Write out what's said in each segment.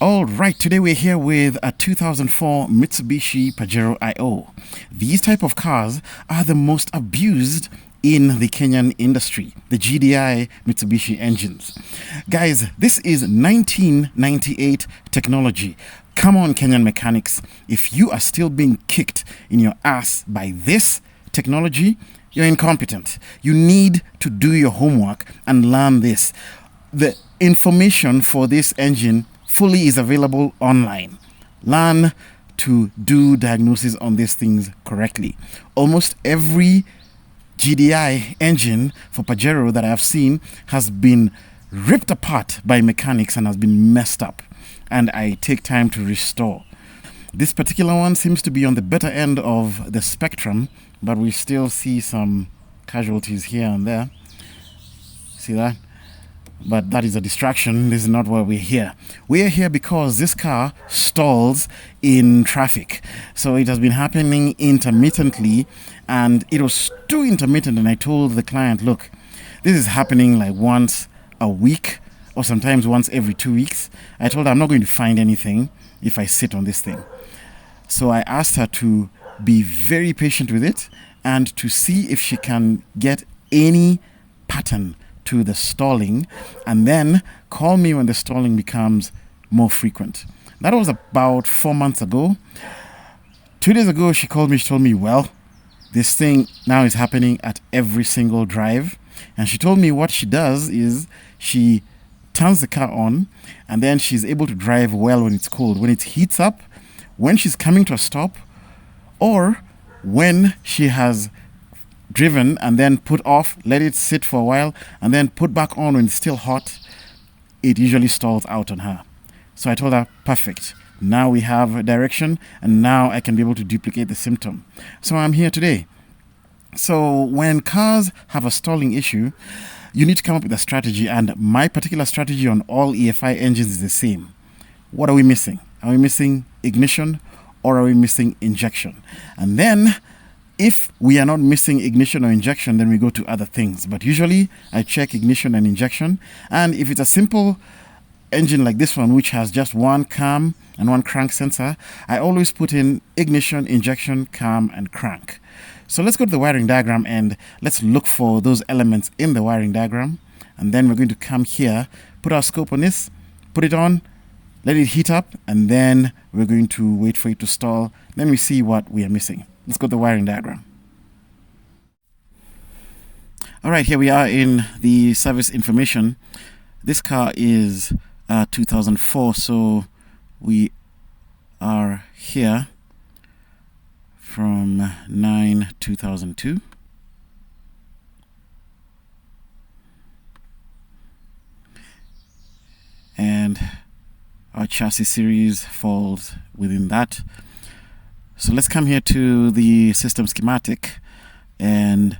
All right, today we're here with a 2004 Mitsubishi Pajero IO. These type of cars are the most abused in the Kenyan industry, the GDI Mitsubishi engines. Guys, this is 1998 technology. Come on, Kenyan mechanics. If you are still being kicked in your ass by this technology, you're incompetent. You need to do your homework and learn this. The information for this engine fully is available online. Learn to do diagnosis on these things correctly. Almost every GDI engine for Pajero that I've seen has been ripped apart by mechanics and has been messed up, and I take time to restore. This particular one seems to be on the better end of the spectrum, but we still see some casualties here and there. See that? But that is a distraction. This is not why we're here. We're here because this car stalls in traffic. So it has been happening intermittently, and it was too intermittent. And I told the client, look, this is happening like once a week or sometimes once every 2 weeks. I told her I'm not going to find anything if I sit on this thing. So I asked her to be very patient with it and to see if she can get any pattern to the stalling, and then call me when the stalling becomes more frequent. That was about 4 months ago. 2 days ago, she called me. She told me, well, this thing now is happening at every single drive. And she told me what she does is she turns the car on, and then she's able to drive well when it's cold. When it heats up, when she's coming to a stop, or when she has driven and then put off, let it sit for a while, and then put back on when it's still hot, it usually stalls out on her. So I told her, perfect. Now we have a direction, and now I can be able to duplicate the symptom. So I'm here today. So when cars have a stalling issue, you need to come up with a strategy, and my particular strategy on all EFI engines is the same. What are we missing? Are we missing ignition, or are we missing injection? And then if we are not missing ignition or injection, then we go to other things. But usually I check ignition and injection. And if it's a simple engine like this one, which has just one cam and one crank sensor, I always put in ignition, injection, cam, and crank. So let's go to the wiring diagram and let's look for those elements in the wiring diagram. And then we're going to come here, put our scope on this, put it on, let it heat up, and then we're going to wait for it to stall. Then we see what we are missing. Let's go to the wiring diagram. All right, here we are in the service information. This car is 2004, so we are here from 9/2002. And our chassis series falls within that. So let's come here to the system schematic, and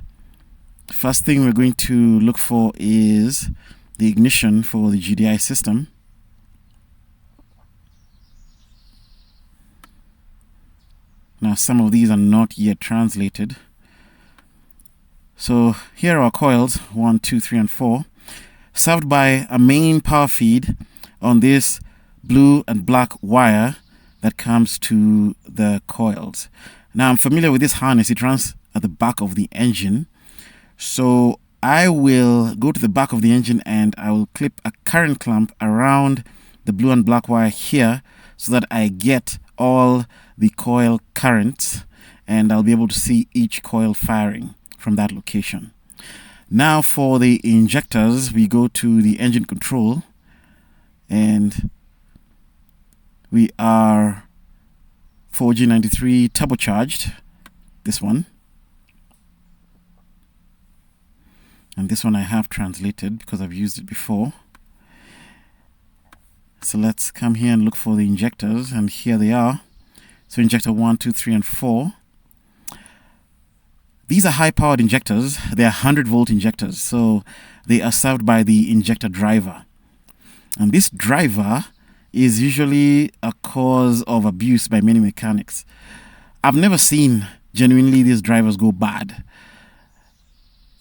first thing we're going to look for is the ignition for the GDI system. Now some of these are not yet translated. So here are our coils, 1, 2, 3, and 4, served by a main power feed on this blue and black wire that comes to the coils. Now I'm familiar with this harness. It runs at the back of the engine. So I will go to the back of the engine and I will clip a current clamp around the blue and black wire here so that I get all the coil currents, and I'll be able to see each coil firing from that location. Now for the injectors, we go to the engine control, and we are 4G93 turbocharged, this one. And this one I have translated because I've used it before. So let's come here and look for the injectors, and here they are. So injector 1, 2, 3, and 4. These are high-powered injectors. They are 100-volt injectors, so they are served by the injector driver. And this driver is usually a cause of abuse by many mechanics. I've never seen genuinely these drivers go bad.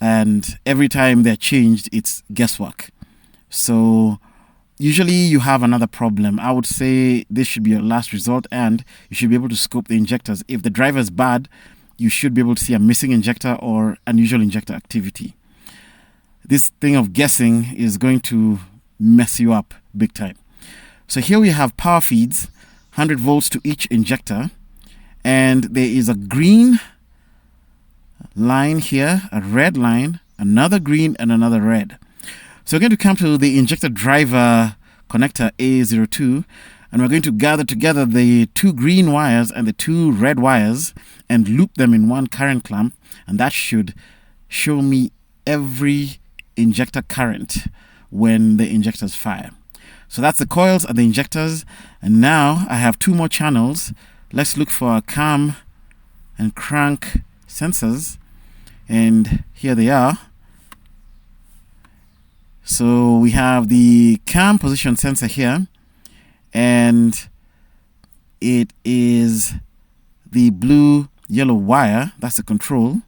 And every time they're changed, it's guesswork. So usually you have another problem. I would say this should be your last resort, and you should be able to scope the injectors. If the driver is bad, you should be able to see a missing injector or unusual injector activity. This thing of guessing is going to mess you up big time. So here we have power feeds, 100 volts to each injector, and there is a green line here, a red line, another green, and another red. So we're going to come to the injector driver connector A02, and we're going to gather together the 2 green wires and the 2 red wires and loop them in one current clamp, and that should show me every injector current when the injectors fire. So that's the coils and the injectors, and now I have 2 more channels. Let's look for our cam and crank sensors, and here they are. So we have the cam position sensor here, and it is the blue yellow wire. That's the control.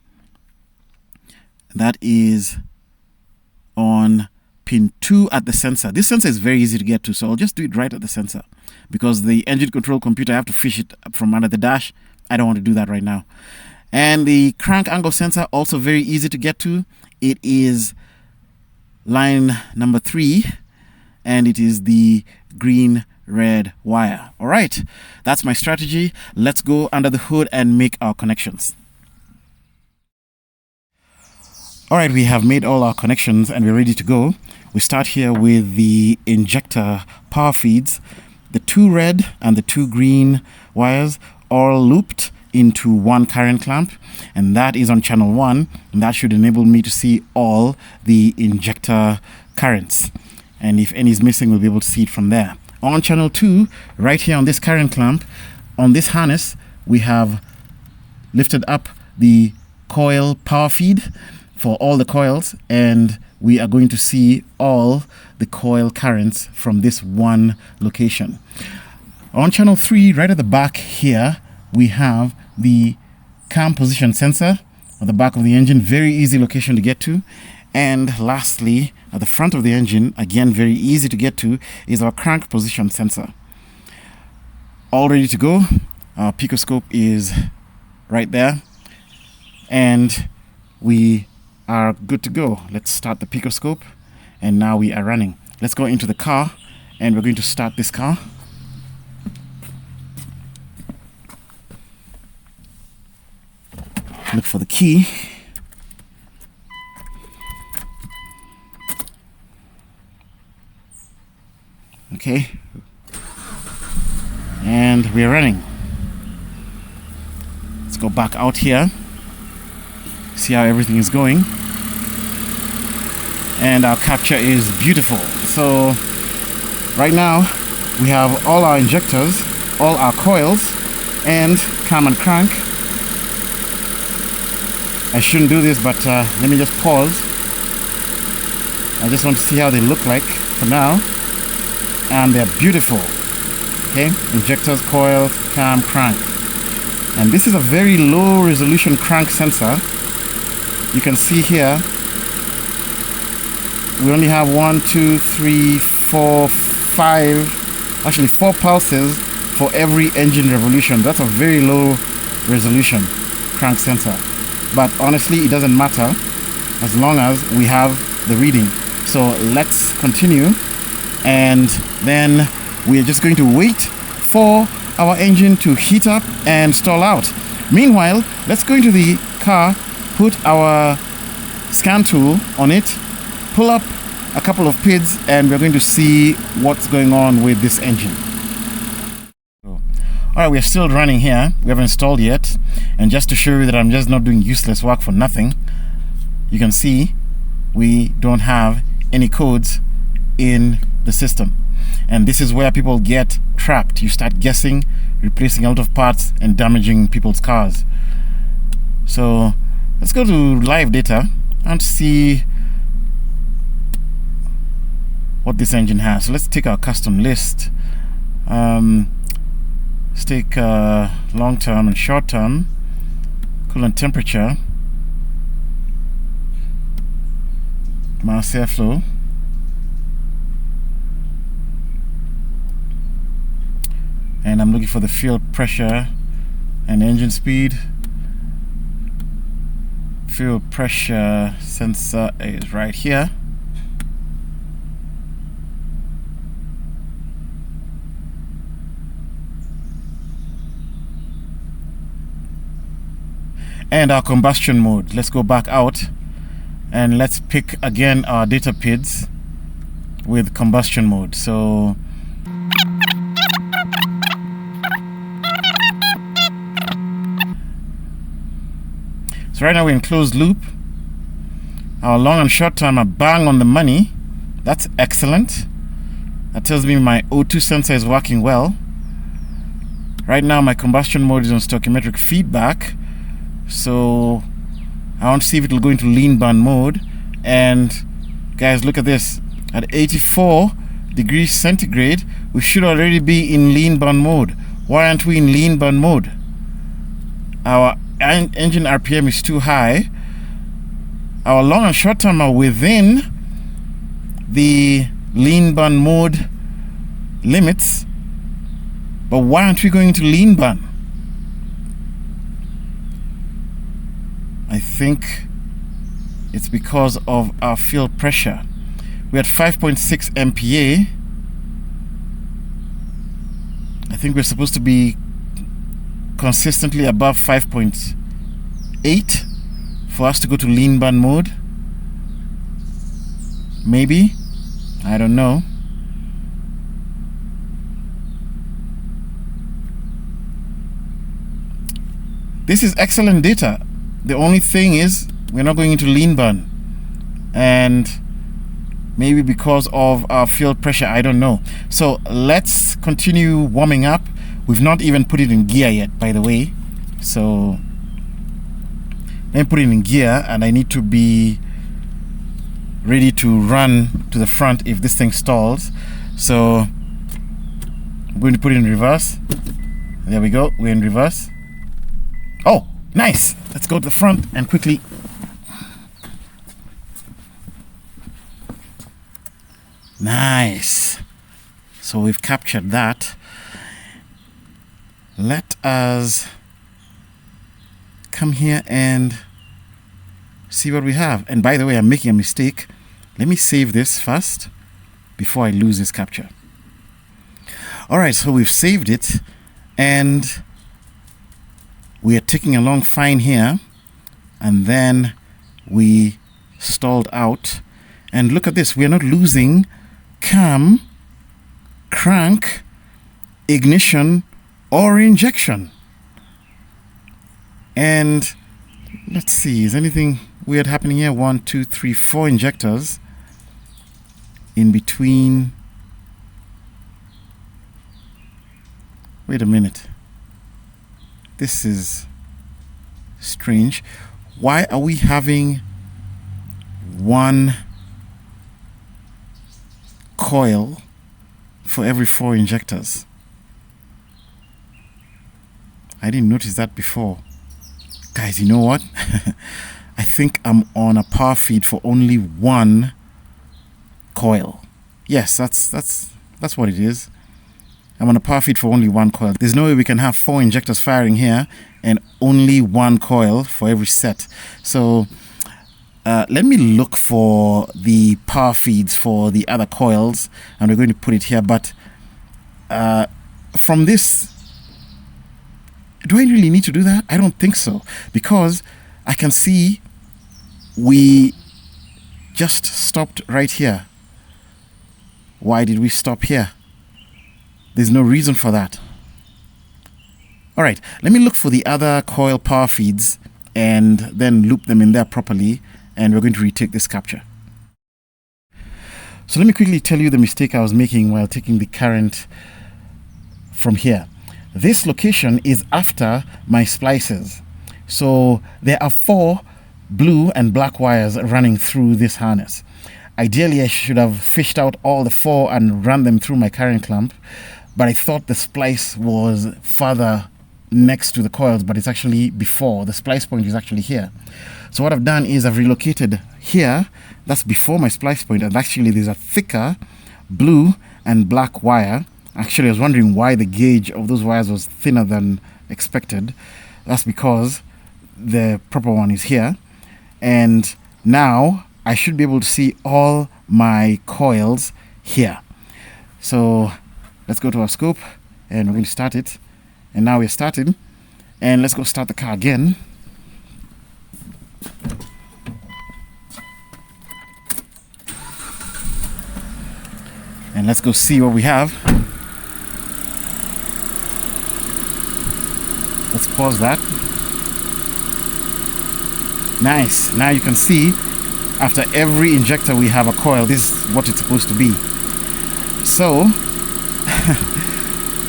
That is on pin 2 at the sensor. This sensor is very easy to get to, so I'll just do it right at the sensor, because the engine control computer, I have to fish it up from under the dash. I don't want to do that right now. And the crank angle sensor, also very easy to get to. It is line number 3, and it is the green red wire. All right, that's my strategy. Let's go under the hood and make our connections. All right, we have made all our connections and we're ready to go. We start here with the injector power feeds. The 2 red and the 2 green wires all looped into one current clamp, and that is on channel 1, and that should enable me to see all the injector currents, and if any is missing, we'll be able to see it from there. On channel 2, right here on this current clamp, on this harness, we have lifted up the coil power feed for all the coils, and we are going to see all the coil currents from this one location. On channel 3, right at the back here, we have the cam position sensor at the back of the engine. Very easy location to get to. And lastly, at the front of the engine, again very easy to get to, is our crank position sensor. All ready to go. Our picoscope is right there, and we are good to go. Let's start the picoscope, and now we are running. Let's go into the car, and we're going to start this car. Look for the key. Okay, and we're running. Let's go back out here, see how everything is going, and our capture is beautiful. So right now we have all our injectors, all our coils, and cam and crank. I shouldn't do this, but let me just pause. I just want to see how they look like for now. And they're beautiful. Okay, injectors, coils, cam, crank. And this is a very low resolution crank sensor. You can see here, we only have 1, 2, 3, 4, 5, actually 4 pulses for every engine revolution. That's a very low resolution crank sensor. But honestly, it doesn't matter as long as we have the reading. So let's continue, and then we're just going to wait for our engine to heat up and stall out. Meanwhile, let's go into the car, put our scan tool on it, pull up a couple of PIDs, and we're going to see what's going on with this engine. Alright, we're still running here. We haven't installed yet. And just to show you that I'm just not doing useless work for nothing, you can see we don't have any codes in the system. And this is where people get trapped. You start guessing, replacing a lot of parts, and damaging people's cars. So let's go to live data and see what this engine has. So let's take our custom list. Let's take long term and short term, coolant temperature, mass airflow, and I'm looking for the fuel pressure and engine speed. Fuel pressure sensor is right here. And our combustion mode. Let's go back out and let's pick again our data PIDs with combustion mode. So right now we're in closed loop. Our long and short time are bang on the money. That's excellent. That tells me my O2 sensor is working well. Right now my combustion mode is on stoichiometric feedback. So I want to see if it will go into lean burn mode. And guys, look at this. At 84 degrees centigrade, we should already be in lean burn mode. Why aren't we in lean burn mode? Our engine RPM is too high. Our long and short term are within the lean burn mode limits, but why aren't we going into lean burn? I think it's because of our fuel pressure. We're at 5.6 MPa. I think we're supposed to be consistently above 5.8 for us to go to lean burn mode. Maybe, I don't know. This is excellent data. The only thing is we're not going into lean burn, and maybe because of our fuel pressure, I don't know. So let's continue warming up. We've not even put it in gear yet, by the way. So let me put it in gear, and I need to be ready to run to the front if this thing stalls. So I'm going to put it in reverse. There we go, we're in reverse. Oh, nice. Let's go to the front and quickly. Nice. So we've captured that. Let us come here and see what we have. And by the way, I'm making a mistake. Let me save this first before I lose this capture. All right, so we've saved it, and we are ticking along fine here, and then we stalled out. And look at this, we are not losing cam, crank, ignition, or injection. And let's see, is anything weird happening here? 1, 2, 3, 4 injectors in between. Wait a minute. This is strange. Why are we having one coil for every 4 injectors? I didn't notice that before. Guys, you know what? I think I'm on a power feed for only one coil. Yes, that's what it is. I'm on a power feed for only one coil. There's no way we can have 4 injectors firing here and only one coil for every set. So let me look for the power feeds for the other coils, and we're going to put it here. But from this, do I really need to do that? I don't think so, because I can see we just stopped right here. Why did we stop here? There's no reason for that. All right, let me look for the other coil power feeds and then loop them in there properly, and we're going to retake this capture. So let me quickly tell you the mistake I was making while taking the current from here. This location is after my splices. So there are 4 blue and black wires running through this harness. Ideally, I should have fished out all the 4 and run them through my current clamp, but I thought the splice was further next to the coils, but it's actually before. The splice point is actually here. So what I've done is I've relocated here. That's before my splice point, and actually there's a thicker blue and black wire Actually, I was wondering why the gauge of those wires was thinner than expected. That's because the proper one is here. And now I should be able to see all my coils here. So let's go to our scope and we're going to start it. And now we're started. And let's go start the car again. And let's go see what we have. Let's pause that. Nice. Now you can see after every injector we have a coil. This is what it's supposed to be. So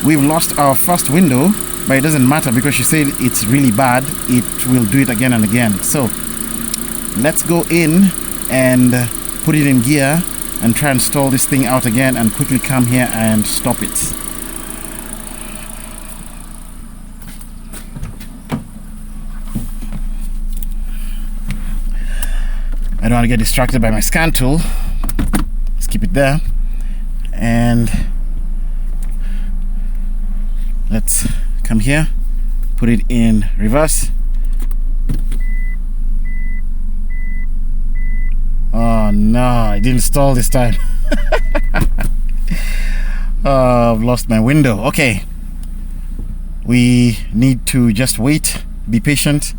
we've lost our first window, but it doesn't matter because she said it's really bad. It will do it again and again. So let's go in and put it in gear and try and stall this thing out again and quickly come here and stop it. I don't want to get distracted by my scan tool. Let's keep it there. And let's come here, put it in reverse. Oh no, I didn't stall this time. Oh, I've lost my window. Okay. We need to just wait, be patient,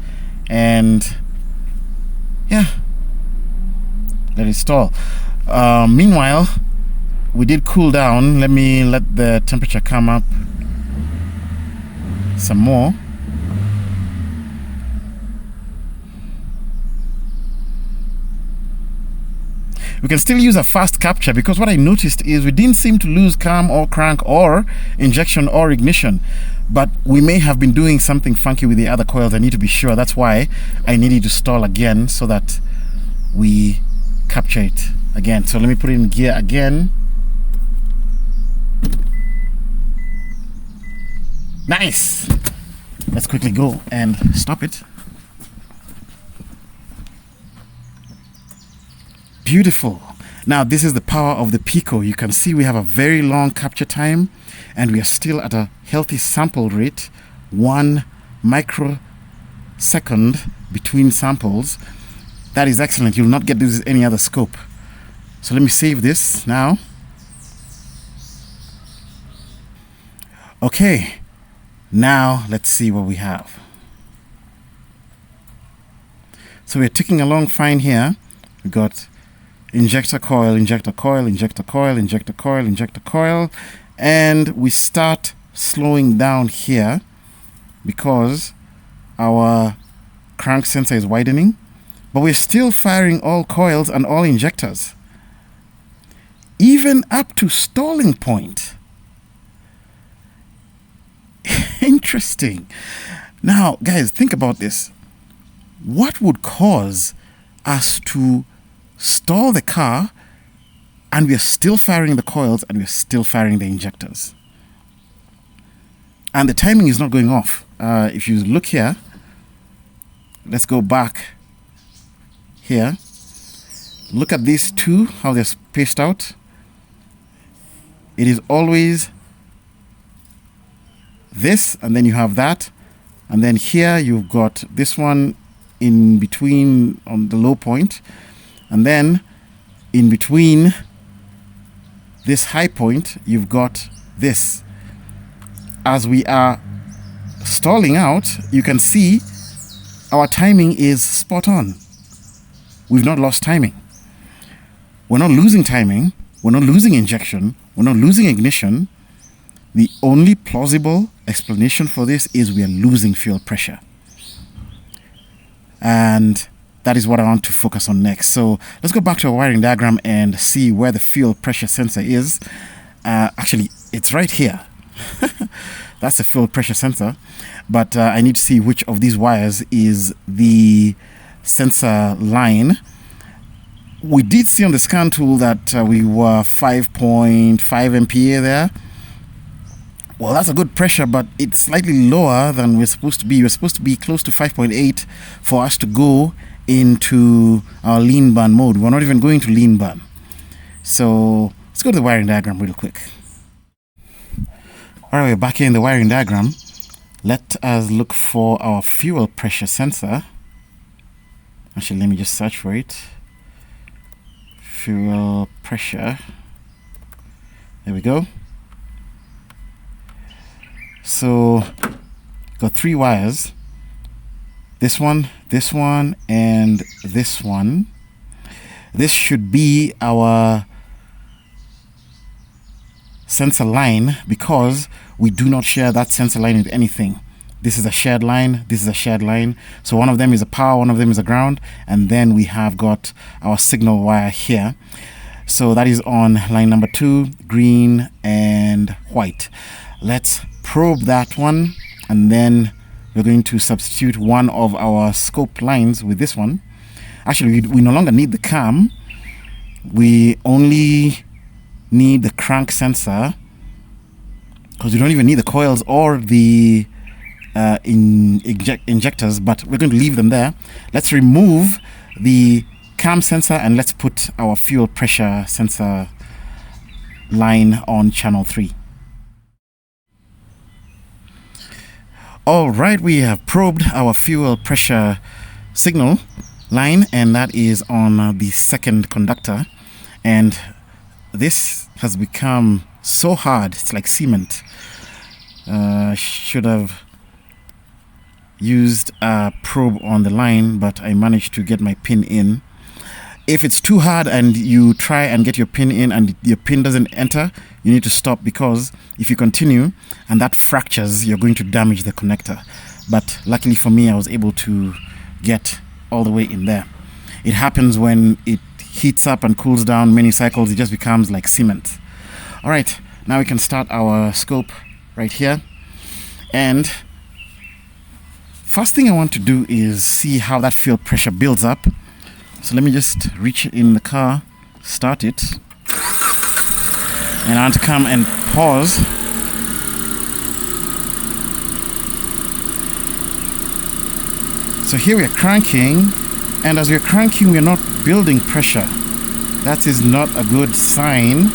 and yeah, let it stall. Meanwhile, we did cool down. Let me let the temperature come up some more. We can still use a fast capture because what I noticed is we didn't seem to lose cam or crank or injection or ignition, but we may have been doing something funky with the other coils. I need to be sure. That's why I needed to stall again so that we capture it again. So let me put it in gear again. Nice. Let's quickly go and stop it. Beautiful. Now this is the power of the Pico. You can see we have a very long capture time and we are still at a healthy sample rate, 1 microsecond between samples. That is excellent. You'll not get this with any other scope. So let me save this now. Okay, now let's see what we have. So we're ticking along fine here. We got injector coil, injector coil, injector coil, injector coil, injector coil, and we start slowing down here because our crank sensor is widening, but we're still firing all coils and all injectors, even up to stalling point. Interesting. Now, guys, think about this. What would cause us to stall the car and we're still firing the coils and we're still firing the injectors? And the timing is not going off. If you look here, let's go back here. Look at these two, how they're spaced out. It is always this, and then you have that, and then here you've got this one in between on the low point, and then in between this high point you've got this. As we are stalling out, you can see our timing is spot on. We've not lost timing. We're not losing timing. We're not losing injection. We're not losing ignition. The only plausible explanation for this is we are losing fuel pressure. And that is what I want to focus on next. So let's go back to our wiring diagram and see where the fuel pressure sensor is. Actually, it's right here. That's the fuel pressure sensor. But I need to see which of these wires is the sensor line. We did see on the scan tool that we were 5.5 MPa there. Well, that's a good pressure, but it's slightly lower than we're supposed to be. We're supposed to be close to 5.8 for us to go into our lean burn mode. We're not even going to lean burn. So let's go to the wiring diagram real quick. All right, we're back here in the wiring diagram. Let us look for our fuel pressure sensor. Actually, let me just search for it. Fuel pressure. There we go. So, got 3 wires. This one, and this one. This should be our sensor line because we do not share that sensor line with anything. This is a shared line, this is a shared line. So one of them is a power, one of them is a ground, and then we have got our signal wire here. So that is on line number 2, green and white. Let's probe that one, and then we're going to substitute one of our scope lines with this one. Actually, we no longer need the cam. We only need the crank sensor because we don't even need the coils or the injectors, but we're going to leave them there. Let's remove the cam sensor and let's put our fuel pressure sensor line on channel 3. All right, we have probed our fuel pressure signal line, and that is on the second conductor. And this has become so hard, it's like cement. Should have used a probe on the line, but I managed to get my pin in. If it's too hard and you try and get your pin in and your pin doesn't enter, you need to stop, because if you continue and that fractures, you're going to damage the connector. But luckily for me, I was able to get all the way in there. It happens when it heats up and cools down many cycles, it just becomes like cement. All right, now we can start our scope right here. And first thing I want to do is see how that fuel pressure builds up. So let me just reach in the car, start it, and I want to come and pause. So here we are cranking, and as we're cranking, we're not building pressure. That is not a good sign.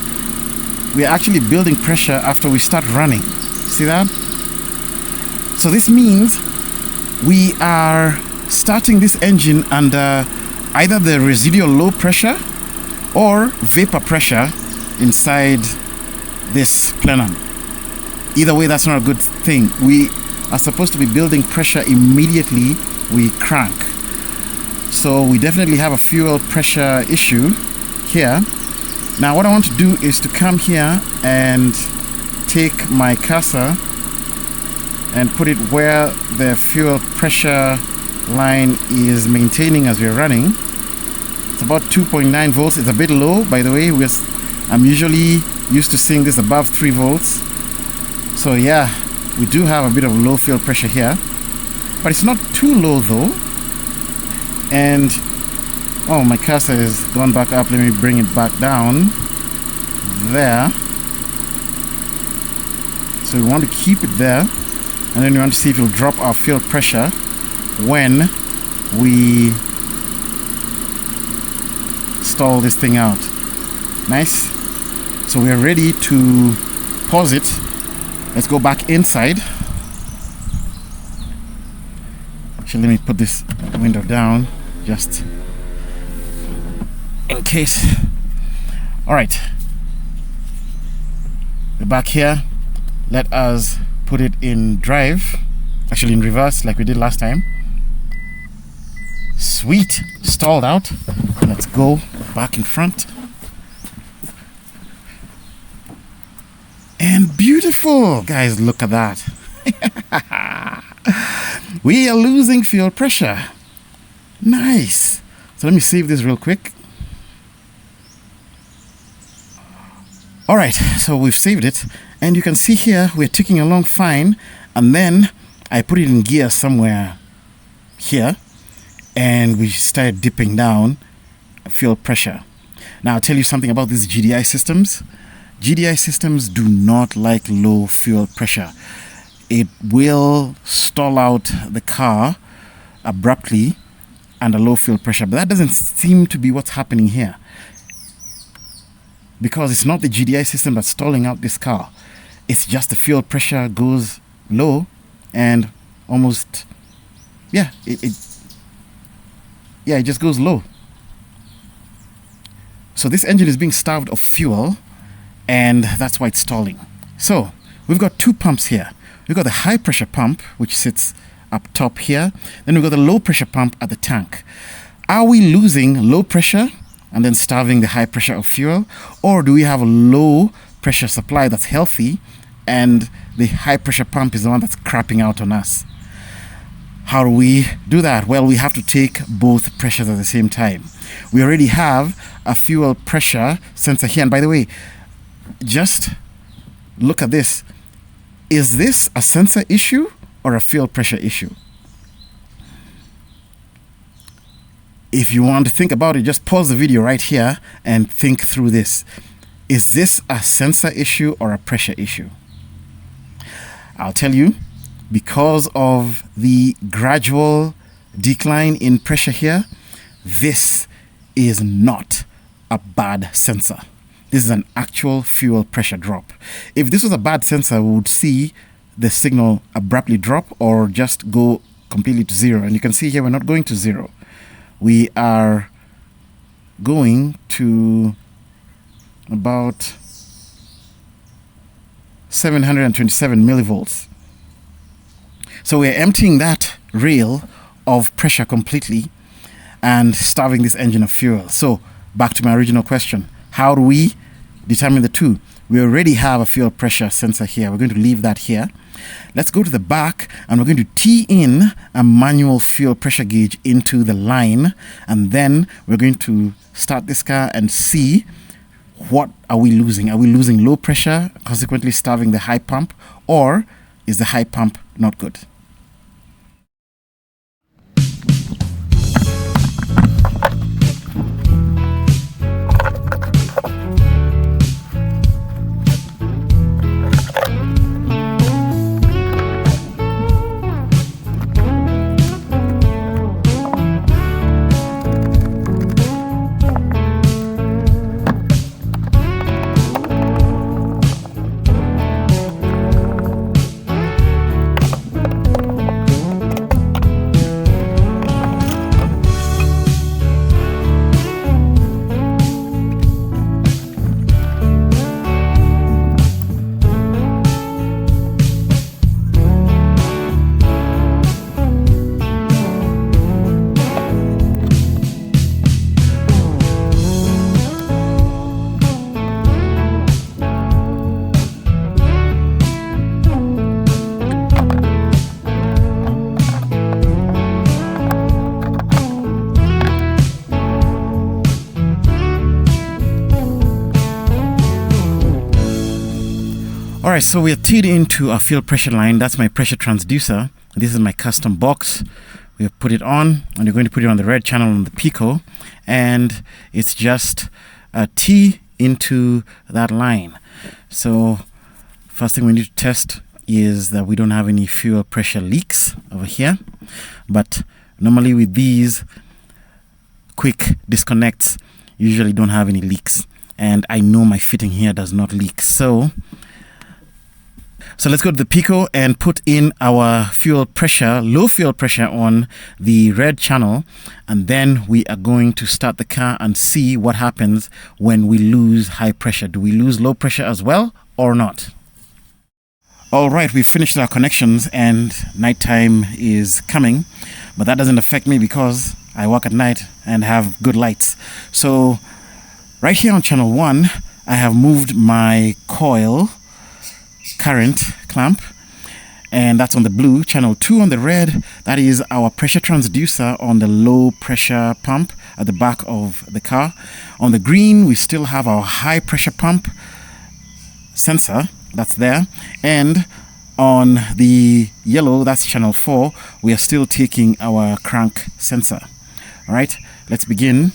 We're actually building pressure after we start running. See that? So this means we are starting this engine under either the residual low pressure or vapor pressure inside this plenum. Either way, that's not a good thing. We are supposed to be building pressure immediately we crank. So we definitely have a fuel pressure issue here. Now what I want to do is to come here and take my cursor and put it where the fuel pressure line is maintaining as we're running. It's about 2.9 volts. It's a bit low, by the way. I'm usually used to seeing this above 3 volts. So yeah, we do have a bit of low fuel pressure here, but it's not too low though. And oh, my cursor has gone back up. Let me bring it back down there. So we want to keep it there, and then we want to see if it'll drop our fuel pressure when we stall this thing out. Nice. So we're ready to pause it. Let's go back inside. Actually, let me put this window down just in case. All right, we're back here. Let us put it in drive, actually in reverse like we did last time. Sweet, stalled out. Let's go back in front. And beautiful, guys, look at that. We are losing fuel pressure. Nice. So let me save this real quick. All right, so we've saved it, and you can see here we're ticking along fine, and then I put it in gear somewhere here, and we started dipping down fuel pressure. Now I'll tell you something about these GDI systems. GDI systems do not like low fuel pressure. It will stall out the car abruptly under low fuel pressure, but that doesn't seem to be what's happening here, because it's not the GDI system that's stalling out this car. it's just the fuel pressure goes low and almost, yeah, it just goes low. So this engine is being starved of fuel, and that's why it's stalling. So we've got two pumps here. We've got the high pressure pump, which sits up top here. Then we've got the low pressure pump at the tank. Are we losing low pressure and then starving the high pressure of fuel? Or do we have a low pressure supply that's healthy and the high pressure pump is the one that's crapping out on us? How do we do that? Well, we have to take both pressures at the same time. We already have a fuel pressure sensor here. And by the way, just look at this. Is this a sensor issue or a fuel pressure issue? If you want to think about it, just pause the video right here and think through this. Is this a sensor issue or a pressure issue? I'll tell you, because of the gradual decline in pressure here, this is not a bad sensor. This is an actual fuel pressure drop. If this was a bad sensor, we would see the signal abruptly drop or just go completely to zero. And you can see here we're not going to zero. We are going to about 727 millivolts. So we're emptying that rail of pressure completely and starving this engine of fuel. So back to my original question. How do we determine the two? We already have a fuel pressure sensor here. We're going to leave that here. Let's go to the back and we're going to tee in a manual fuel pressure gauge into the line. And then we're going to start this car and see what are we losing. Are we losing low pressure, consequently starving the high pump? Or is the high pump not good? All right, so we are teed into our fuel pressure line. That's my pressure transducer. This is my custom box. We have put it on, and we're going to put it on the red channel on the Pico, and it's just a T into that line. So first thing we need to test is that we don't have any fuel pressure leaks over here. But normally with these quick disconnects, usually don't have any leaks. And I know my fitting here does not leak. So let's go to the Pico and put in our fuel pressure, low fuel pressure on the red channel. And then we are going to start the car and see what happens when we lose high pressure. Do we lose low pressure as well or not? All right, we've finished our connections and nighttime is coming. But that doesn't affect me because I work at night and have good lights. So right here on channel 1, I have moved my coil current clamp, and that's on the blue. Channel 2 on the red, that is our pressure transducer on the low pressure pump at the back of the car. On the green, we still have our high pressure pump sensor that's there, and on the yellow, that's channel 4, we are still taking our crank sensor. All right, let's begin.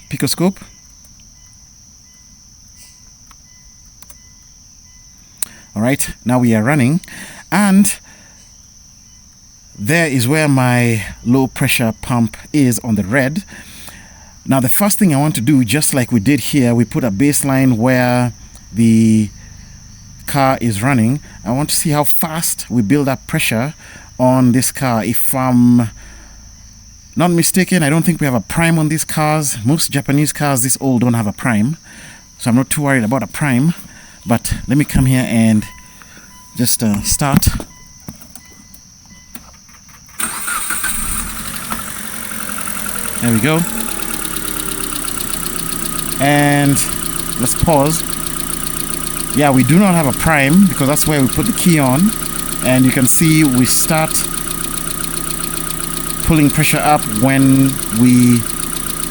Picoscope. All right, now we are running, and there is where my low pressure pump is on the red. Now the first thing I want to do, just like we did here, we put a baseline where the car is running, I want to see how fast we build up pressure on this car. If I'm not mistaken, I don't think we have a prime on these cars. Most Japanese cars this old don't have a prime, so I'm not too worried about a prime. But let me come here and just start. There we go. And let's pause. Yeah, we do not have a prime because that's where we put the key on. And you can see we start pulling pressure up when we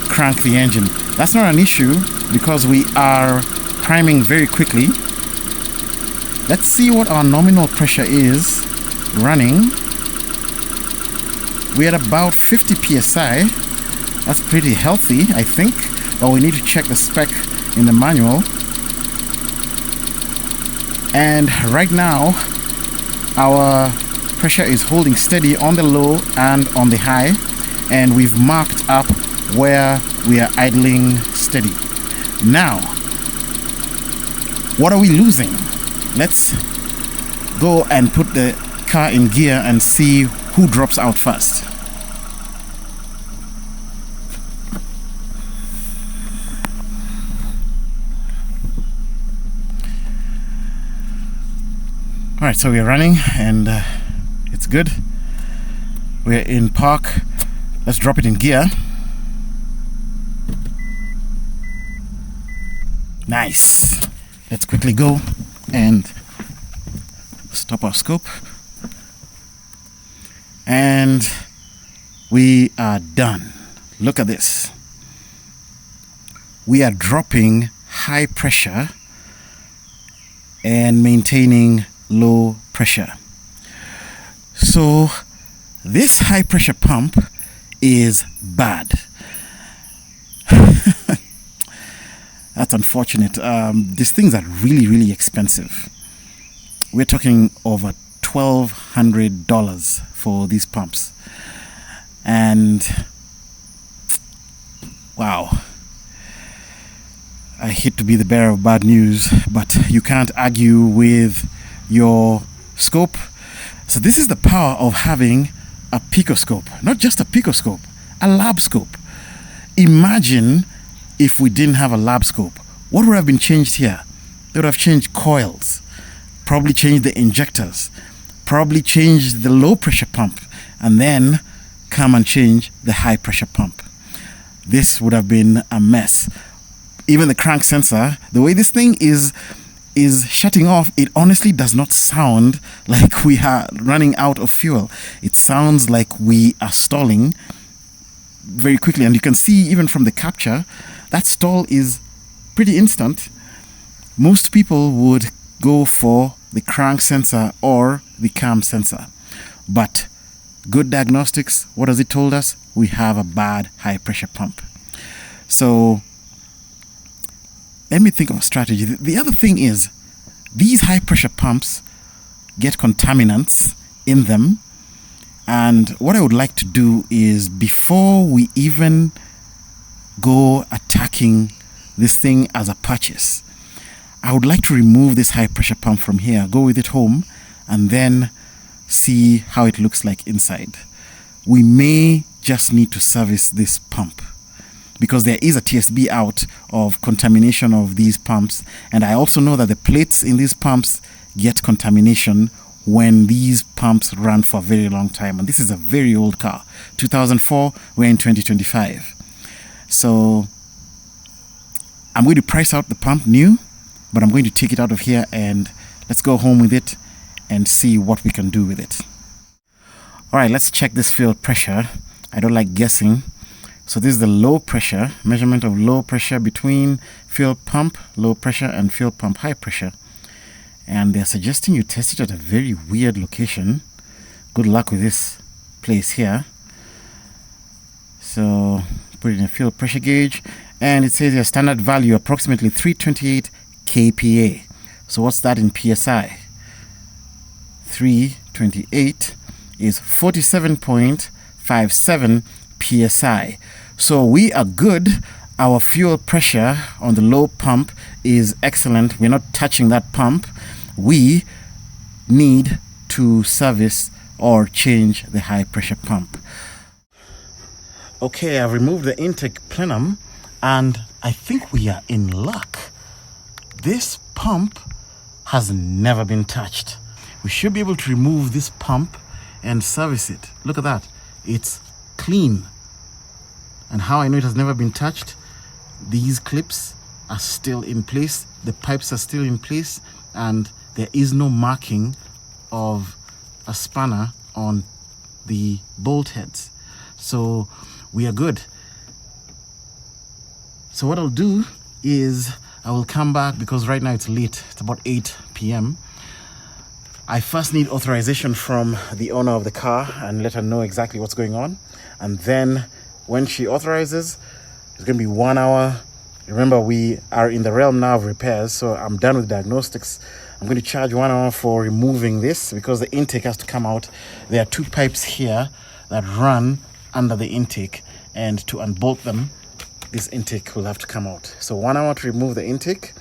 crank the engine. That's not an issue because we are priming very quickly. Let's see what our nominal pressure is running. We're at about 50 psi. That's pretty healthy, I think. But we need to check the spec in the manual. And right now, our pressure is holding steady on the low and on the high. And we've marked up where we are idling steady. Now, what are we losing? Let's go and put the car in gear and see who drops out first. Alright, so we're running and it's good. We're in park. Let's drop it in gear. Nice. Let's quickly go and stop our scope. And we are done. Look at this. We are dropping high pressure and maintaining low pressure. So this high pressure pump is bad. That's unfortunate. These things are really expensive. We're talking over $1,200 for these pumps. And wow, I hate to be the bearer of bad news, but you can't argue with your scope. So this is the power of having a picoscope. Not just a picoscope, a lab scope. Imagine if we didn't have a lab scope. What would have been changed here? They would have changed coils, probably changed the injectors, probably changed the low pressure pump, and then come and change the high pressure pump. This would have been a mess. Even the crank sensor, the way this thing is shutting off, it honestly does not sound like we are running out of fuel. It sounds like we are stalling very quickly. And you can see even from the capture, that stall is pretty instant. Most people would go for the crank sensor or the cam sensor. But good diagnostics, what has it told us? We have a bad high pressure pump. So let me think of a strategy. The other thing is, these high pressure pumps get contaminants in them. And what I would like to do is, before we even go attacking this thing as a purchase, I would like to remove this high pressure pump from here, go with it home, and then see how it looks like inside. We may just need to service this pump, because there is a TSB out of contamination of these pumps. And I also know that the plates in these pumps get contamination when these pumps run for a very long time. And this is a very old car. 2004, we're in 2025. So I'm going to price out the pump new, but I'm going to take it out of here and let's go home with it and see what we can do with it. All right, let's check this fuel pressure. I don't like guessing. So this is the low pressure, measurement of low pressure between fuel pump low pressure and fuel pump high pressure. And they're suggesting you test it at a very weird location. Good luck with this place here. So put it in a fuel pressure gauge, and it says your standard value approximately 328 kPa. So what's that in PSI? 328 is 47.57 PSI. So we are good. Our fuel pressure on the low pump is excellent. We're not touching that pump. we need to service or change the high pressure pump. Okay, I've removed the intake plenum and I think we are in luck. This pump has never been touched. We should be able to remove this pump and service it. Look at that, it's clean. And how I know it has never been touched, these clips are still in place, the pipes are still in place, and there is no marking of a spanner on the bolt heads. So we are good. So what I'll do is I will come back, because right now it's late, it's about 8 p.m. I first need authorization from the owner of the car and let her know exactly what's going on. And then when she authorizes, it's going to be 1 hour. Remember, we are in the realm now of repairs, so I'm done with diagnostics. I'm going to charge 1 hour for removing this because the intake has to come out. There are 2 pipes here that run under the intake, and to unbolt them, this intake will have to come out. So 1 hour to remove the intake,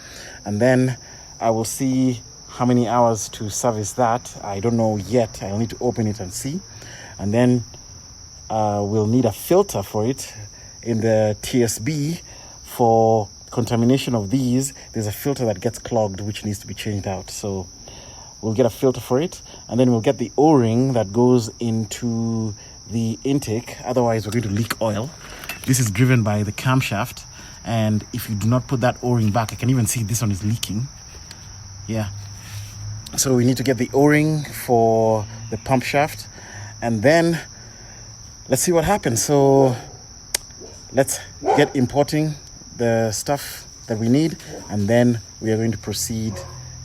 and then I will see how many hours to service that. I don't know yet. I'll need to open it and see. And then we'll need a filter for it in the TSB for contamination of these. There's a filter that gets clogged which needs to be changed out. So we'll get a filter for it, and then we'll get the O-ring that goes into the intake. Otherwise, we're going to leak oil. This is driven by the camshaft, and if you do not put that O-ring back, I can even see this one is leaking. Yeah. So we need to get the O-ring for the pump shaft, and then let's see what happens. So let's get importing the stuff that we need, and then we are going to proceed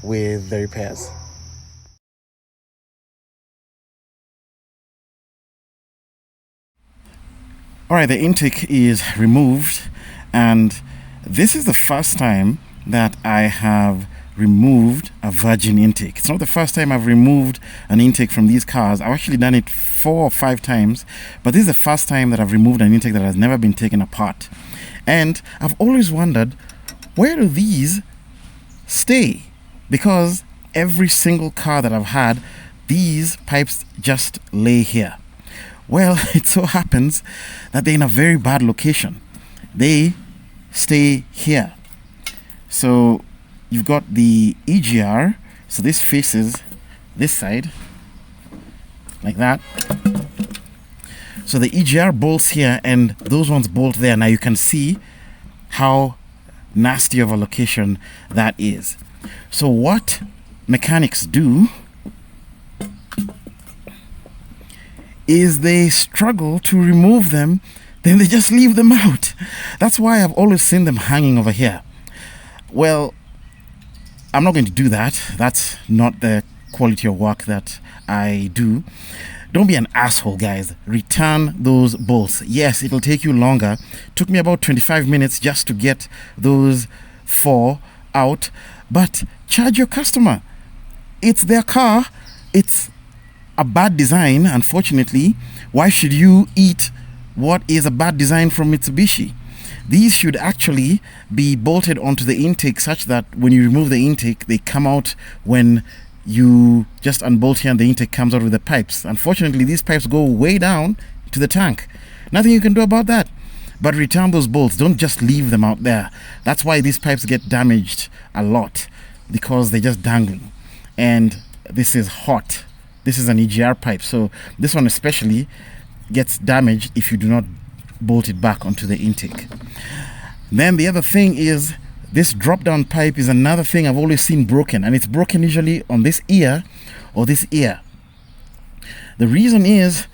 with the repairs. All right, the intake is removed, and this is the first time that I have removed a virgin intake. It's not the first time I've removed an intake from these cars. I've actually done it 4 or 5 times, but this is the first time that I've removed an intake that has never been taken apart. And I've always wondered, where do these stay? Because every single car that I've had, these pipes just lay here. Well, it so happens that they're in a very bad location. They stay here. So you've got the EGR, so this faces this side, like that. So the EGR bolts here, and those ones bolt there. Now you can see how nasty of a location that is. So what mechanics do is they struggle to remove them, then they just leave them out. That's why I've always seen them hanging over here. Well, I'm not going to do that. That's not the quality of work that I do. Don't be an asshole, guys. Return those bolts. Yes, it'll take you longer. Took me about 25 minutes just to get those 4 out, but charge your customer. It's their car. It's a bad design, unfortunately. Why should you eat what is a bad design from Mitsubishi? These should actually be bolted onto the intake such that when you remove the intake, they come out when you just unbolt here and the intake comes out with the pipes. Unfortunately, these pipes go way down to the tank. Nothing you can do about that. But return those bolts. Don't just leave them out there. That's why these pipes get damaged a lot, because they're just dangling. And this is hot. This is an EGR pipe, so this one especially gets damaged if you do not bolt it back onto the intake. Then the other thing is, this drop down pipe is another thing I've always seen broken, and it's broken usually on this ear or this ear. The reason is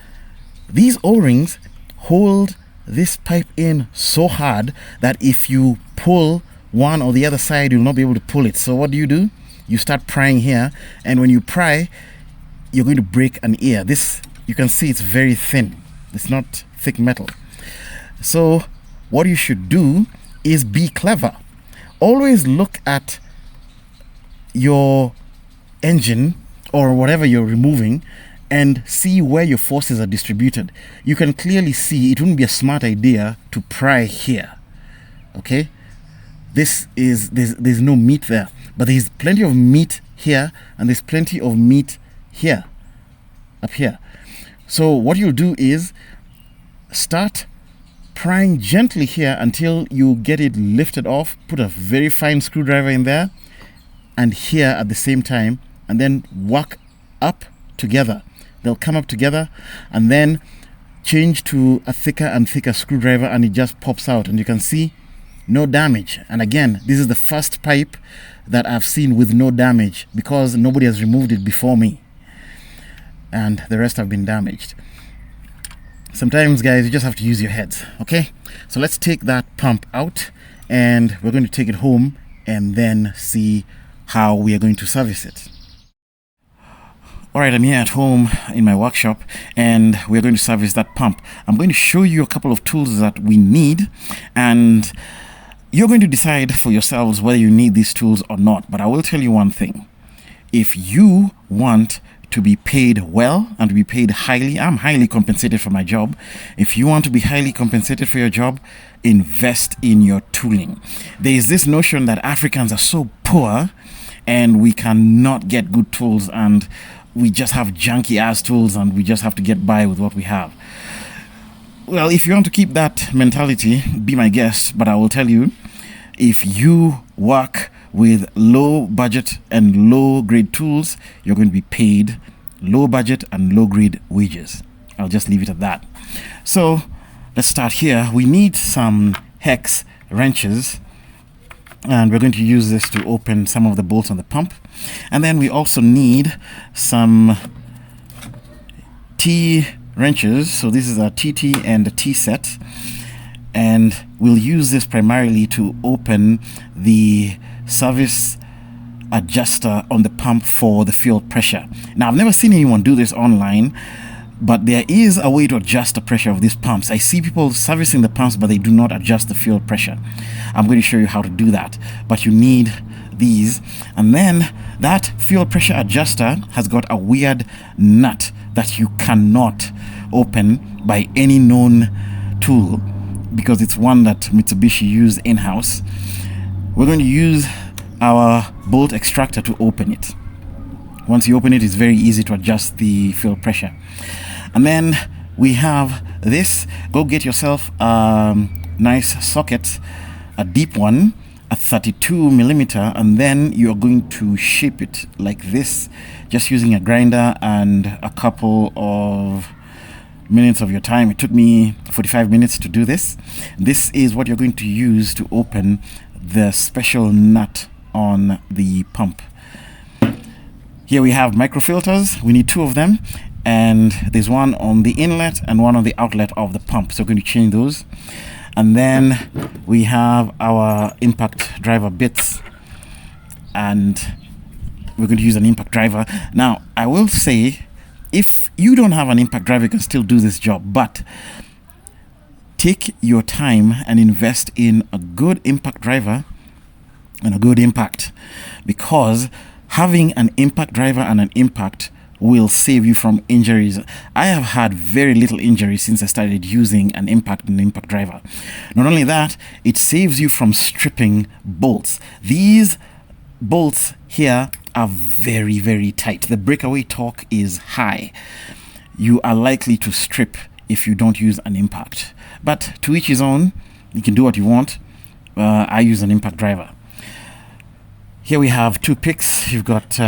these O-rings hold this pipe in so hard that if you pull one or the other side, you'll not be able to pull it. So what do? You start prying here, and when you pry, you're going to break an ear. This, you can see it's very thin. It's not thick metal. So what you should do is be clever. Always look at your engine or whatever you're removing and see where your forces are distributed. You can clearly see it wouldn't be a smart idea to pry here. Okay? There's no meat there, but there's plenty of meat here, and there's plenty of meat here, up here. So what you'll do is start prying gently here until you get it lifted off. Put a very fine screwdriver in there and here at the same time, and then work up together. They'll come up together, and then change to a thicker and thicker screwdriver, and it just pops out, and you can see no damage. And again, this is the first pipe that I've seen with no damage, because nobody has removed it before me, and the rest have been damaged. Sometimes, guys, you just have to use your heads. Okay, so let's take that pump out, and we're going to take it home and then see how we are going to service it. All right, I'm here at home in my workshop, and we're going to service that pump. I'm going to show you a couple of tools that we need, and you're going to decide for yourselves whether you need these tools or not. But I will tell you one thing. If you want to be paid well and to be paid highly, I'm highly compensated for my job. If you want to be highly compensated for your job, invest in your tooling. There is this notion that Africans are so poor and we cannot get good tools, and we just have junky ass tools and we just have to get by with what we have. Well, if you want to keep that mentality, be my guest, but I will tell you, if you work with low budget and low grade tools, you're going to be paid low budget and low grade wages. I'll just leave it at that. So let's start here. We need some hex wrenches, and we're going to use this to open some of the bolts on the pump. And then we also need some T wrenches. So this is a TT and a T set, and we'll use this primarily to open the service adjuster on the pump for the fuel pressure. Now, I've never seen anyone do this online, but there is a way to adjust the pressure of these pumps. I see people servicing the pumps, but they do not adjust the fuel pressure. I'm going to show you how to do that, but you need these. And then that fuel pressure adjuster has got a weird nut that you cannot open by any known tool, because it's one that Mitsubishi used in-house. We're going to use our bolt extractor to open it. Once you open it, it's very easy to adjust the fuel pressure. And then we have this. Go get yourself a nice socket, a deep one, a 32 millimeter, and then you're going to shape it like this, just using a grinder and a couple of minutes of your time. It took me 45 minutes to do this. This is what you're going to use to open the special nut on the pump. Here we have microfilters. We need 2 of them, and there's one on the inlet and one on the outlet of the pump, so we're going to change those. And then we have our impact driver bits, and we're going to use an impact driver. Now, I will say, if you don't have an impact driver, you can still do this job, but take your time and invest in a good impact driver and a good impact, because having an impact driver and an impact will save you from injuries. I have had very little injuries since I started using an impact and impact driver. Not only that, it saves you from stripping bolts. These bolts here are very, very tight. The breakaway torque is high. You are likely to strip if you don't use an impact. But to each his own, you can do what you want. I use an impact driver. Here we have 2 picks. You've got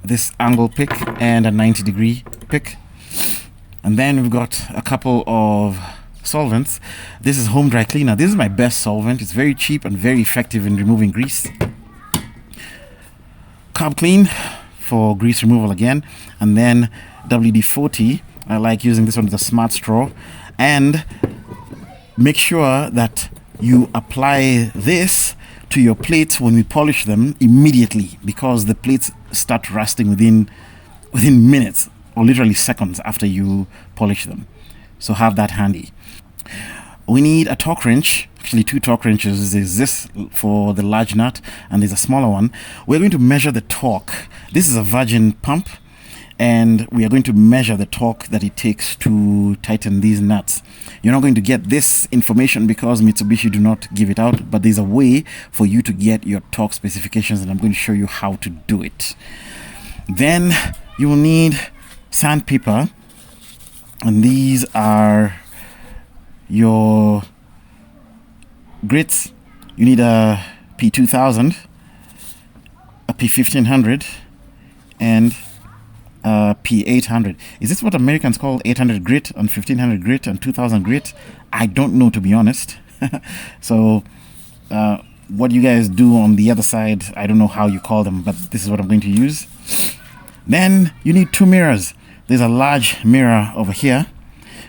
this angle pick and a 90-degree pick. And then we've got a couple of solvents. This is home dry cleaner. This is my best solvent. It's very cheap and very effective in removing grease. Carb Clean for grease removal again. And then WD-40. I like using this one with a smart straw. And make sure that you apply this to your plates when we polish them immediately, because the plates start rusting within minutes or literally seconds after you polish them. So have that handy. We need a torque wrench, actually 2 torque wrenches. There's this for the large nut and there's a smaller one. We're going to measure the torque. This is a Virgin pump, and we are going to measure the torque that it takes to tighten these nuts. You're not going to get this information because Mitsubishi do not give it out, but there's a way for you to get your torque specifications, and I'm going to show you how to do it. Then you will need sandpaper, and these are your grits. You need a P2000, a P1500, and a P800. Is this what Americans call 800 grit and 1500 grit and 2000 grit? I don't know, to be honest. So what you guys do on the other side, I don't know how you call them, but this is what I'm going to use. Then you need 2 mirrors. There's a large mirror over here.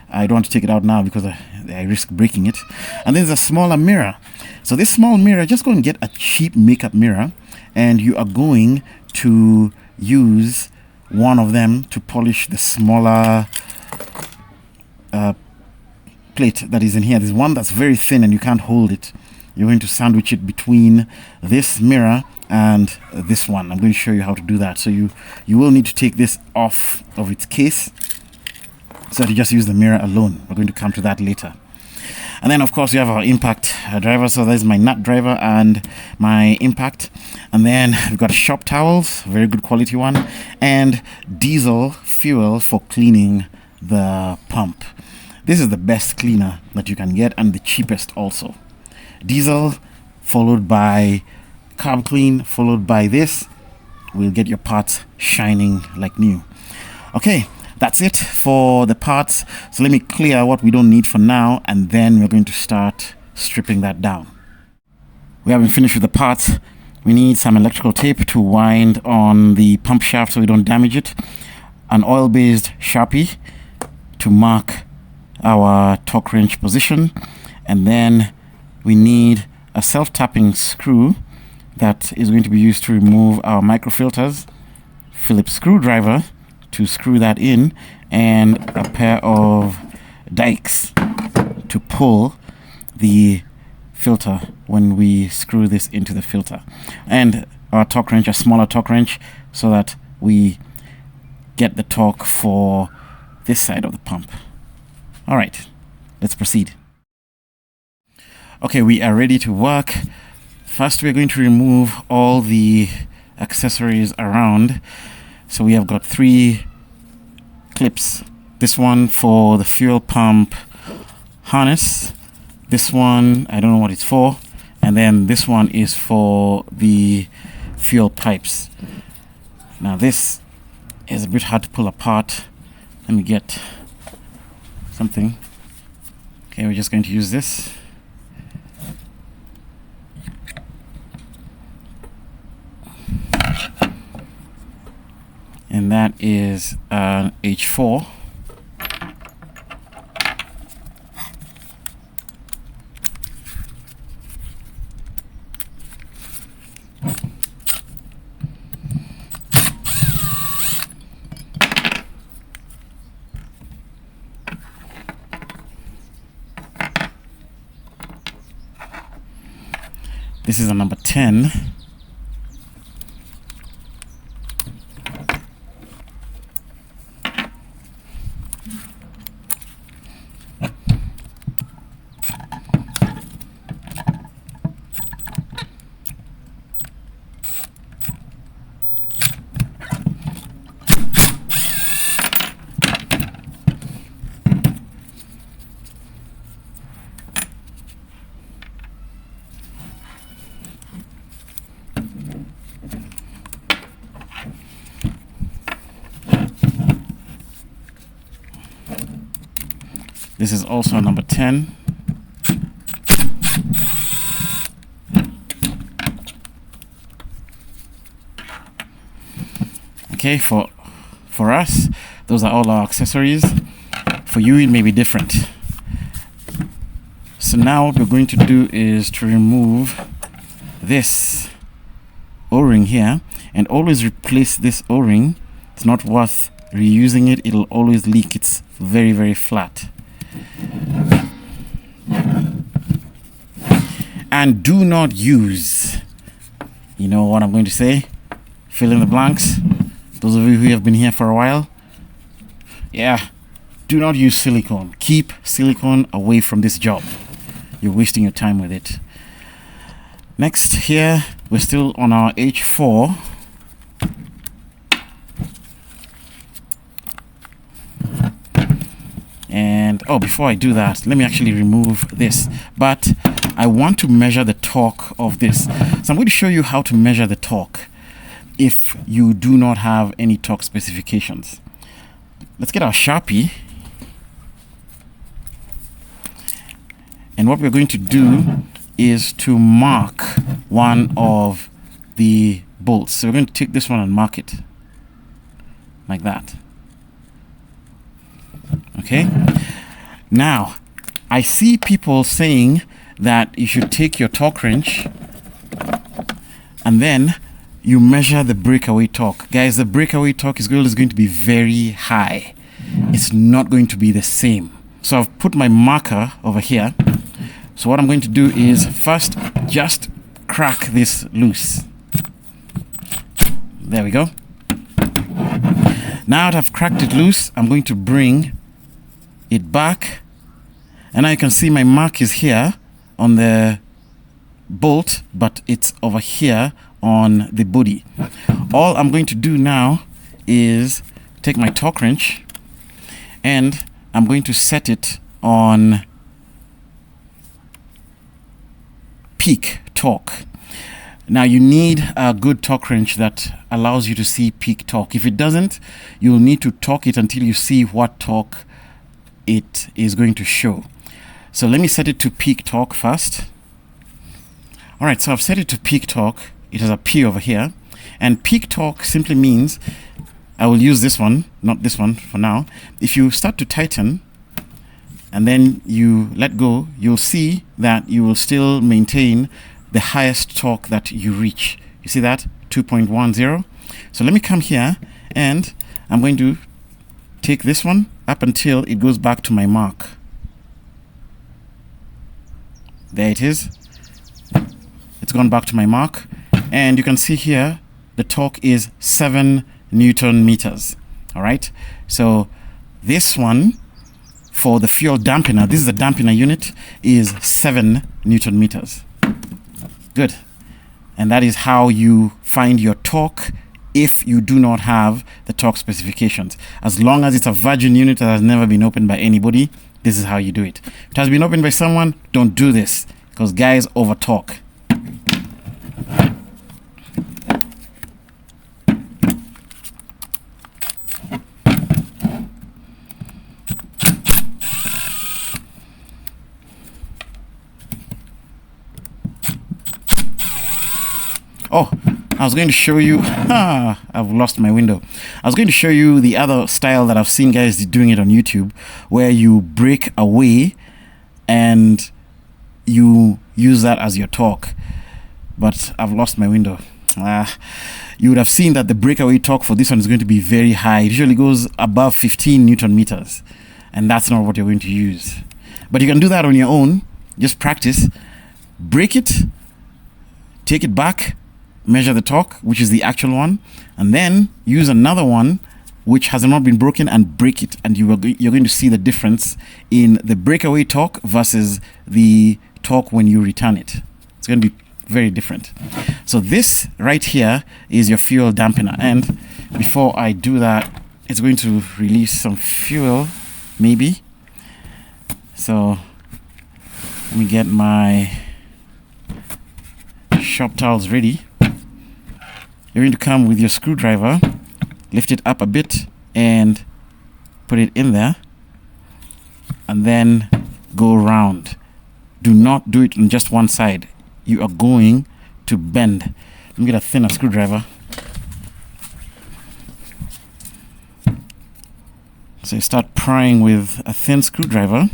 I don't want to take it out now because I risk breaking it. And there's a smaller mirror. So this small mirror, just go and get a cheap makeup mirror, and you are going to use one of them to polish the smaller plate that is in here. There's one that's very thin and you can't hold it. You're going to sandwich it between this mirror and this one. I'm going to show you how to do that. So you will need to take this off of its case, so that you just use the mirror alone. We're going to come to that later. And then of course we have our impact driver. So there's my nut driver and my impact. And then we've got shop towels, very good quality one, and diesel fuel for cleaning the pump. This is the best cleaner that you can get and the cheapest also. Diesel followed by carb clean, followed by this will get your parts shining like new. Okay, that's it for the parts. So let me clear what we don't need for now, and then we're going to start stripping that down. We haven't finished with the parts. We need some electrical tape to wind on the pump shaft so we don't damage it, an oil-based Sharpie to mark our torque wrench position, and then we need a self-tapping screw that is going to be used to remove our microfilters, Phillips screwdriver to screw that in, and a pair of dikes to pull the filter when we screw this into the filter, and our torque wrench, a smaller torque wrench, so that we get the torque for this side of the pump. All right, let's proceed. Okay, we are ready to work. First, we're going to remove all the accessories around. So we have got 3 clips. This one for the fuel pump harness. This one, I don't know what it's for. And then this one is for the fuel pipes. Now this is a bit hard to pull apart. Let me get something. Okay, we're just going to use this. And that is an H4. This is a number 10. This is also a number 10. Okay, for us, those are all our accessories. For you, it may be different. So now what we're going to do is to remove this O-ring here, and always replace this O-ring. It's not worth reusing it. It'll always leak. It's very, very flat. And do not use, you know what I'm going to say, fill in the blanks, Those of you who have been here for a while, yeah, do not use silicone. Keep silicone away from this job. You're wasting your time with it. Next, here we're still on our H4. And before I do that, let me actually remove this. But I want to measure the torque of this. So I'm going to show you how to measure the torque if you do not have any torque specifications. Let's get our Sharpie. And what we're going to do is to mark one of the bolts. So we're going to take this one and mark it like that. Okay. Now, I see people saying that you should take your torque wrench and then you measure the breakaway torque. Guys, the breakaway torque is going to be very high. It's not going to be the same. So I've put my marker over here. So what I'm going to do is first just crack this loose. There we go. Now that I've cracked it loose, I'm going to bring it back. And now you can see my mark is here on the bolt, but it's over here on the body. All I'm going to do now is take my torque wrench and I'm going to set it on peak torque. Now you need a good torque wrench that allows you to see peak torque. If it doesn't, you'll need to torque it until you see what torque it is going to show. So let me set it to peak torque first. All right, so I've set it to peak torque. It has a P over here. And peak torque simply means, I will use this one, not this one for now. If you start to tighten and then you let go, you'll see that you will still maintain the highest torque that you reach. You see that? 2.10. So let me come here and I'm going to take this one up until it goes back to my mark. There it is. It's gone back to my mark. And you can see here, the torque is 7 Newton meters. All right. So this one for the fuel dampener, this is the dampener unit, is 7 Newton meters. Good. And that is how you find your torque if you do not have the torque specifications. As long as it's a virgin unit that has never been opened by anybody, this is how you do it. If it has been opened by someone, don't do this because guys over torque. Oh, I was going to show you, I've lost my window. I was going to show you the other style that I've seen guys doing it on YouTube, where you break away and you use that as your torque. But I've lost my window. You would have seen that the breakaway torque for this one is going to be very high. It usually goes above 15 Newton meters. And that's not what you're going to use. But you can do that on your own. Just practice. Break it. Take it back. Measure the torque, which is the actual one, and then use another one which has not been broken and break it, and you're going to see the difference in the breakaway torque versus the torque when you return it. It's going to be very different. So this right here is your fuel dampener, and before I do that, it's going to release some fuel maybe. So let me get my shop towels ready. You're going to come with your screwdriver, lift it up a bit and put it in there, and then go around. Do not do it on just one side. You are going to bend. Let me get a thinner screwdriver. So you start prying with a thin screwdriver.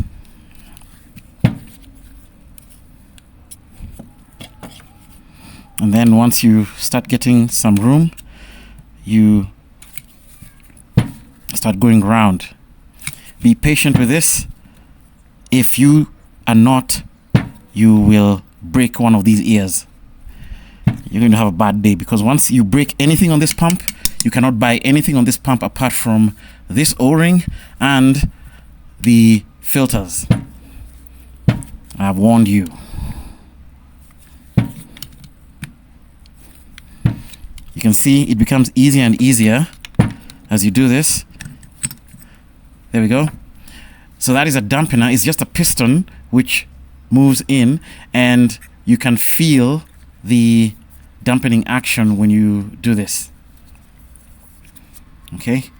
And then once you start getting some room, you start going around. Be patient with this. If you are not, you will break one of these ears. You're going to have a bad day, because once you break anything on this pump, You cannot buy anything on this pump apart from this O-ring and the filters. I've warned you. You can see it becomes easier and easier as you do this. There we go. So that is a dampener. It's just a piston which moves in, and you can feel the dampening action when you do this. Okay,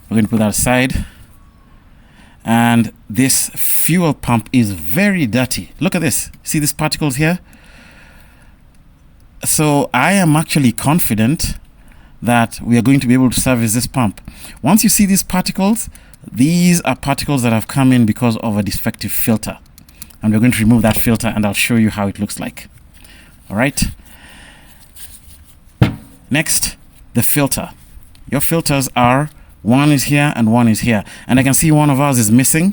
we're going to put that aside. And this fuel pump is very dirty. Look at this. See these particles here? So I am actually confident that we are going to be able to service this pump. Once you see these particles, these are particles that have come in because of a defective filter. And we're going to remove that filter, and I'll show you how it looks like. All right. Next, the filter. Your filters are, one is here and one is here. And I can see one of ours is missing,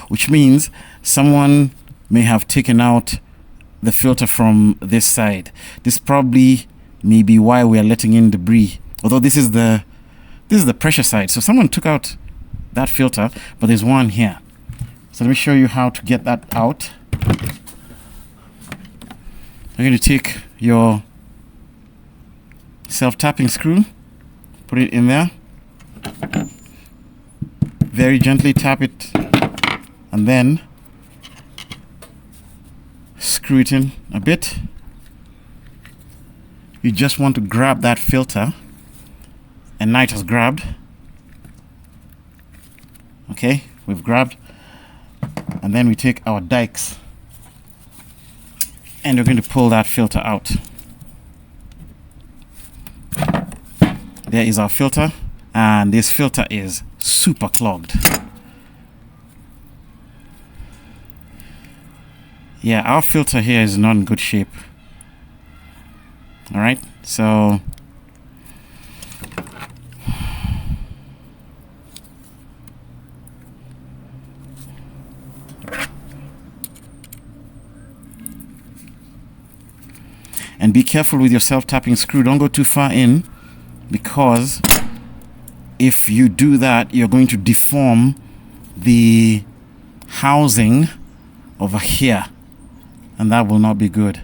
which means someone may have taken out the filter from this side. This probably may be why we are letting in debris. Although this is the pressure side. So someone took out that filter, but there's one here. So let me show you how to get that out. You're going to take your self-tapping screw, put it in there, very gently tap it, and then screw it in a bit. You just want to grab that filter, and now it has grabbed. Okay, we've grabbed. And then we take our dikes, and we're going to pull that filter out. There is our filter, and this filter is super clogged. Yeah, our filter here is not in good shape. All right, so and be careful with your self-tapping screw. Don't go too far in, because if you do that, you're going to deform the housing over here, and that will not be good.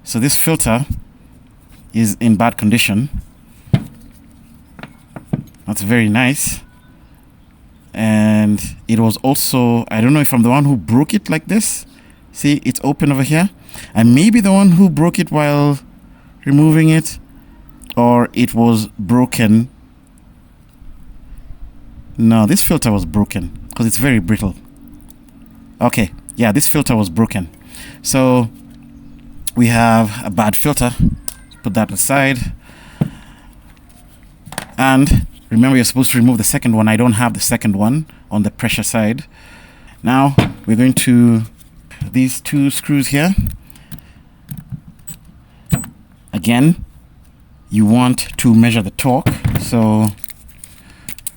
So this filter is in bad condition. That's very nice. And it was also, I don't know if I'm the one who broke it like this. See, it's open over here. I may be the one who broke it while removing it, or it was broken. No, this filter was broken because it's very brittle. Okay, yeah, this filter was broken. So we have a bad filter. Put that aside. And remember, you're supposed to remove the second one. I don't have the second one on the pressure side. Now we're going to these two screws here. Again, you want to measure the torque. So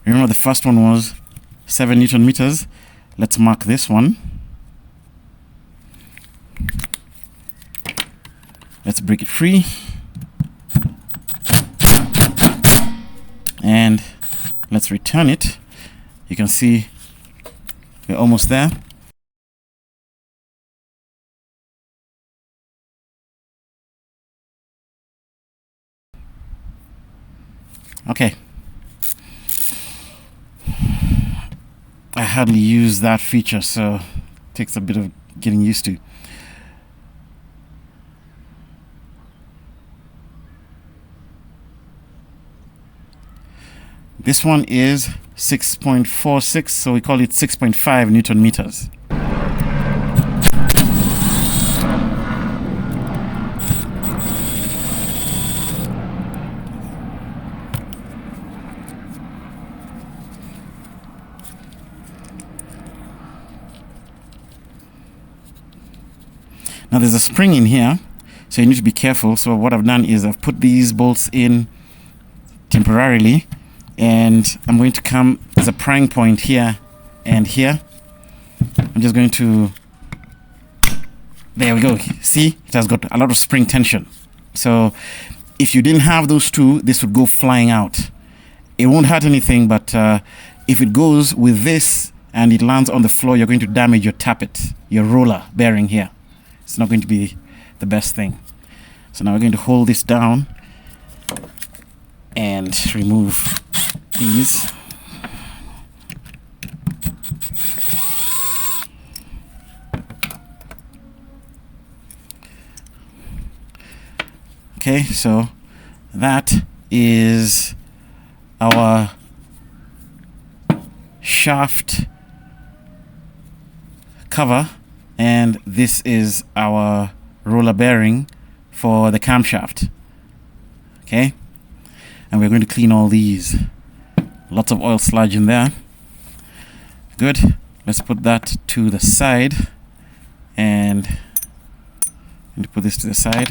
remember, the first one was 7 Newton meters. Let's mark this one. Let's break it free. And let's return it. You can see we're almost there. Okay. I hardly use that feature, so it takes a bit of getting used to. This one is 6.46, so we call it 6.5 Newton meters. Now there's a spring in here, so you need to be careful. So what I've done is I've put these bolts in temporarily, and I'm going to come, there's a prying point here and here. I'm just going to, there we go. See, it has got a lot of spring tension. So if you didn't have those two, this would go flying out. It won't hurt anything, but if it goes with this and it lands on the floor, you're going to damage your tappet, your roller bearing here. It's not going to be the best thing. So now we're going to hold this down and remove these. Okay, so that is our shaft cover, and this is our roller bearing for the camshaft. Okay, and we're going to clean all these. Lots of oil sludge in there. Good. Let's put that to the side, and I'm going to put this to the side.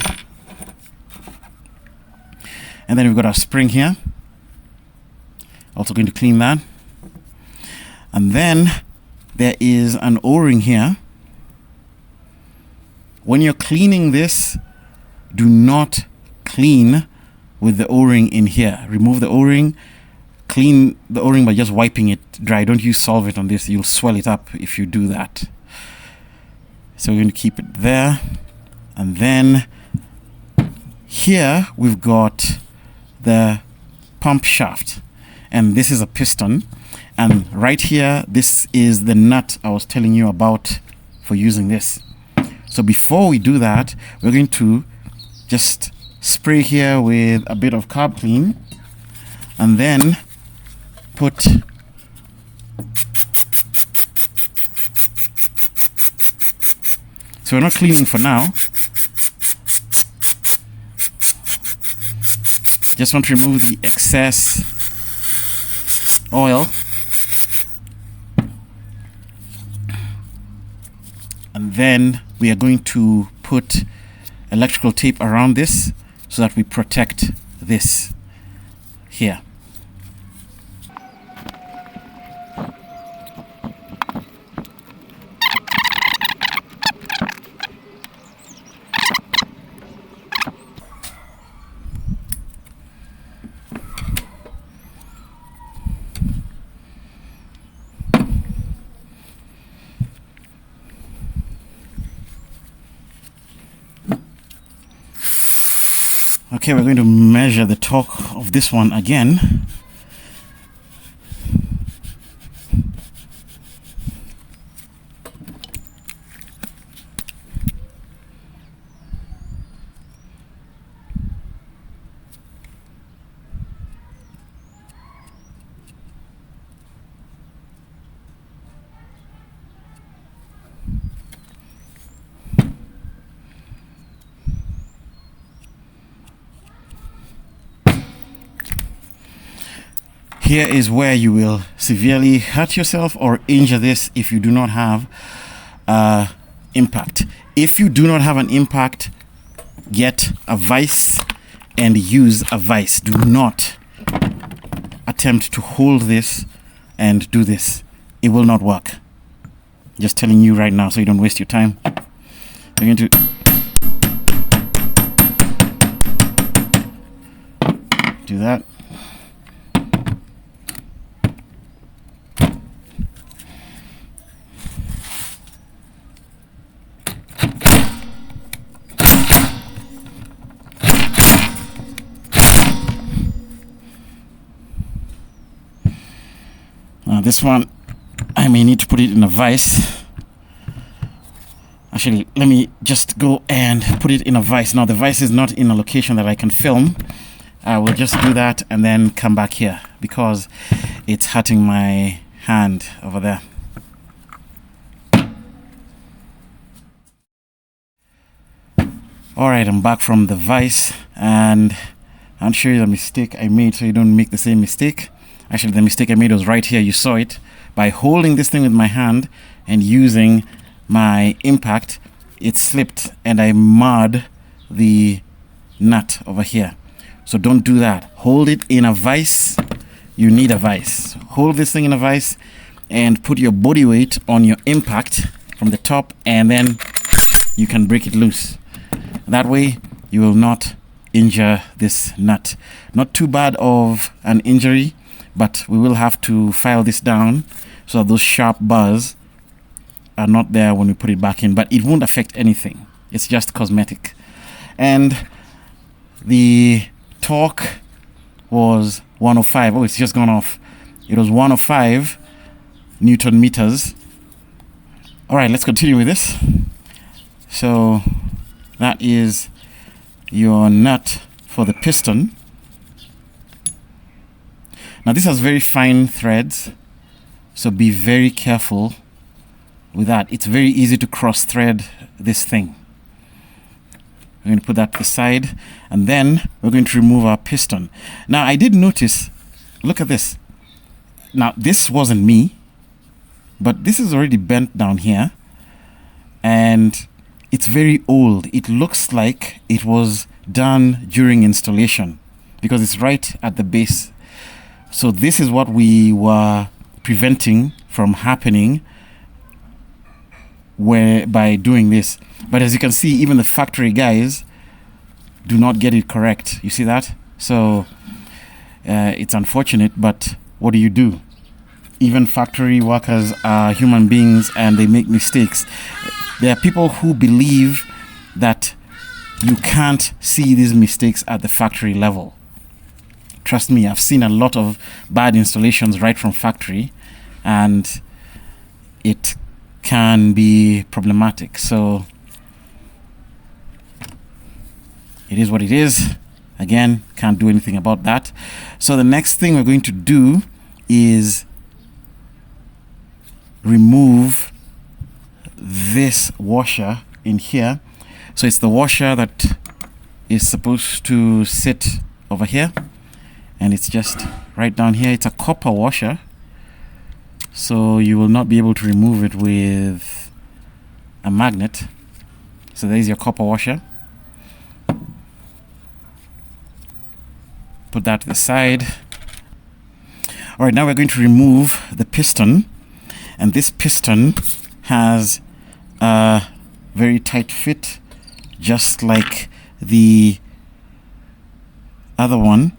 And then we've got our spring here. Also going to clean that. And then there is an O-ring here. When you're cleaning this, do not clean with the O-ring in here. Remove the O-ring. Clean the O-ring by just wiping it dry. Don't use solvent on this. You'll swell it up if you do that. So we're going to keep it there. And then here we've got the pump shaft, and this is a piston, and right here this is the nut I was telling you about for using this. So before we do that, we're going to just spray here with a bit of carb clean, and then put so we're not cleaning for now. Just want to remove the excess oil, and then we are going to put electrical tape around this so that we protect this here. Okay, we're going to measure the torque of this one again. Here is where you will severely hurt yourself or injure this if you do not have impact. If you do not have an impact, get a vise and use a vise. Do not attempt to hold this and do this. It will not work. Just telling you right now so you don't waste your time. We're going to do that. This one, I may need to put it in a vise. Actually, let me just go and put it in a vise. Now, the vise is not in a location that I can film. I will just do that and then come back here because it's hurting my hand over there. All right, I'm back from the vise, and I'll show you the mistake I made so you don't make the same mistake. Actually, the mistake I made was right here. You saw it. By holding this thing with my hand and using my impact, it slipped and I marred the nut over here. So don't do that. Hold it in a vise. You need a vise. Hold this thing in a vise and put your body weight on your impact from the top, and then you can break it loose. That way you will not injure this nut. Not too bad of an injury, but we will have to file this down so that those sharp bars are not there when we put it back in, but it won't affect anything. It's just cosmetic. And the torque was 105. Oh, it's just gone off. It was 105 Newton meters. All right, let's continue with this. So that is your nut for the piston. Now this has very fine threads, so be very careful with that. It's very easy to cross thread this thing. We're going to put that to the side, and then we're going to remove our piston. Now I did notice, look at this. Now this wasn't me, but this is already bent down here, and it's very old. It looks like it was done during installation because it's right at the base. So this is what we were preventing from happening by doing this. But as you can see, even the factory guys do not get it correct. You see that? So it's unfortunate, but what do? Even factory workers are human beings and they make mistakes. There are people who believe that you can't see these mistakes at the factory level. Trust me, I've seen a lot of bad installations right from factory, and it can be problematic. So it is what it is. Again, can't do anything about that. So the next thing we're going to do is remove this washer in here. So it's the washer that is supposed to sit over here, and it's just right down here. It's a copper washer, so you will not be able to remove it with a magnet. So there's your copper washer. Put that to the side. All right, now we're going to remove the piston, and this piston has a very tight fit, just like the other one.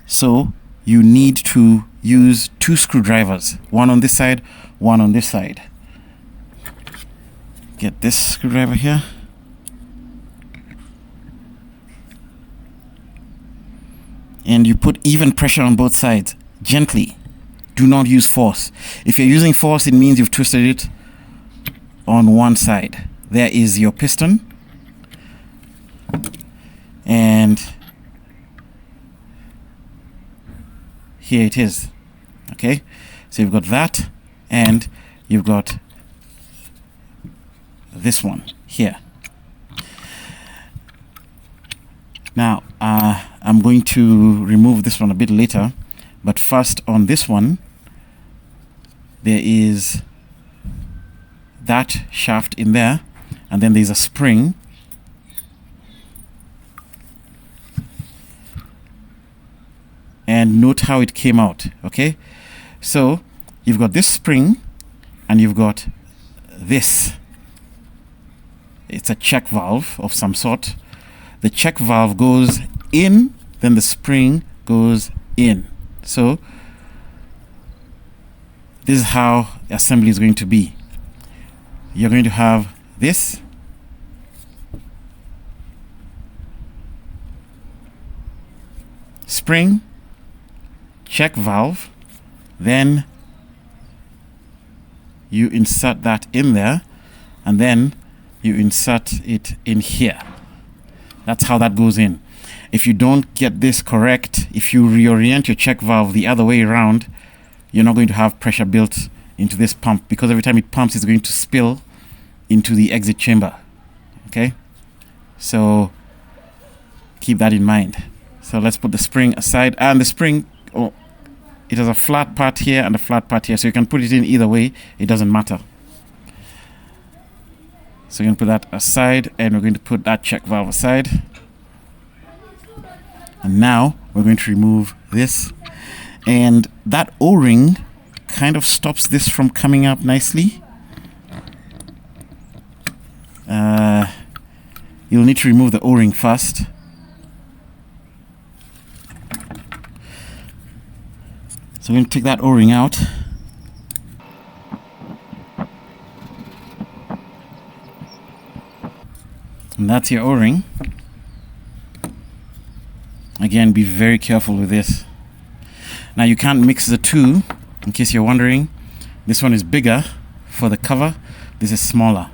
So you need to use 2 screwdrivers, one on this side, one on this side. Get this screwdriver here. And you put even pressure on both sides, gently. Do not use force. If you're using force, it means you've twisted it on one side. There is your piston. And here it is. Okay, so you've got that, and you've got this one here. Now I'm going to remove this one a bit later, but first on this one there is that shaft in there, and then there's a spring. And note how it came out. Okay, so you've got this spring and you've got this. It's a check valve of some sort. The check valve goes in, then the spring goes in. So this is how the assembly is going to be. You're going to have this, spring, check valve, then you insert that in there, and then you insert it in here. That's how that goes in. If you don't get this correct, if you reorient your check valve the other way around, you're not going to have pressure built into this pump, because every time it pumps, it's going to spill into the exit chamber. Okay, so keep that in mind. So let's put the spring aside, and the spring, it has a flat part here and a flat part here, so you can put it in either way, it doesn't matter. So we're going to put that aside, and we're going to put that check valve aside. And now we're going to remove this, and that O-ring kind of stops this from coming up nicely. You'll need to remove the O-ring first. So I'm going to take that O-ring out. And that's your O-ring. Again, be very careful with this. Now you can't mix the two, in case you're wondering. This one is bigger for the cover, this is smaller.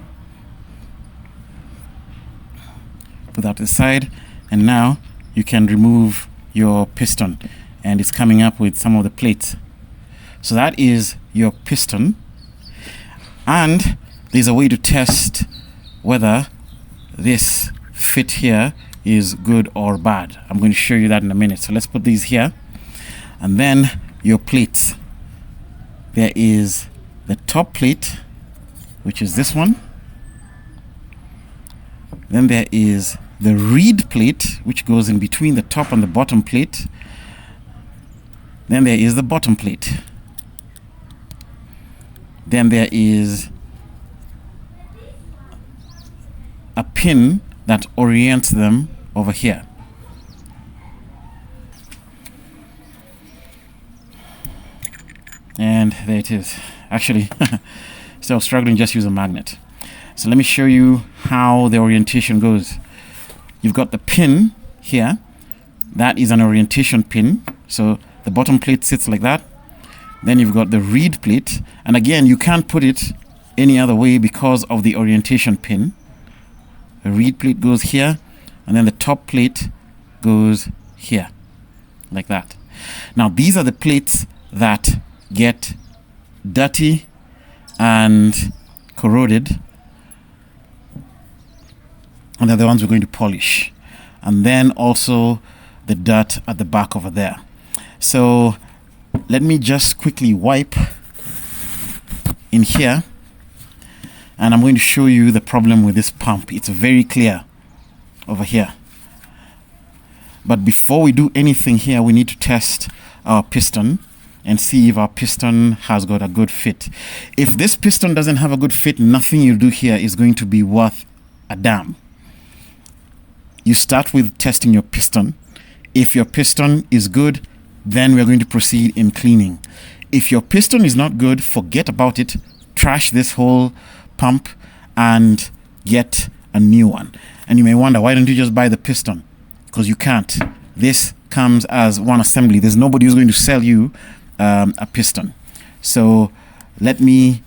Put that to the side, and now you can remove your piston, and it's coming up with some of the plates. So that is your piston, and there's a way to test whether this fit here is good or bad. I'm going to show you that in a minute. So let's put these here, and then your plates. There is the top plate, which is this one. Then there is the reed plate, which goes in between the top and the bottom plate. Then there is the bottom plate. Then there is a pin that orients them over here. And there it is. Actually, still struggling, just use a magnet. So let me show you how the orientation goes. You've got the pin here. That is an orientation pin. So the bottom plate sits like that. Then you've got the reed plate. And again, you can't put it any other way because of the orientation pin. The reed plate goes here, and then the top plate goes here, like that. Now, these are the plates that get dirty and corroded, and they're the ones we're going to polish. And then also the dirt at the back over there. So let me just quickly wipe in here, and I'm going to show you the problem with this pump. It's very clear over here. But before we do anything here, we need to test our piston and see if our piston has got a good fit. If this piston doesn't have a good fit, nothing you do here is going to be worth a damn. You start with testing your piston. If your piston is good, then we're going to proceed in cleaning. If your piston is not good, forget about it. Trash this whole pump and get a new one. And you may wonder, why don't you just buy the piston? Because you can't. This comes as one assembly. There's nobody who's going to sell you a piston. So let me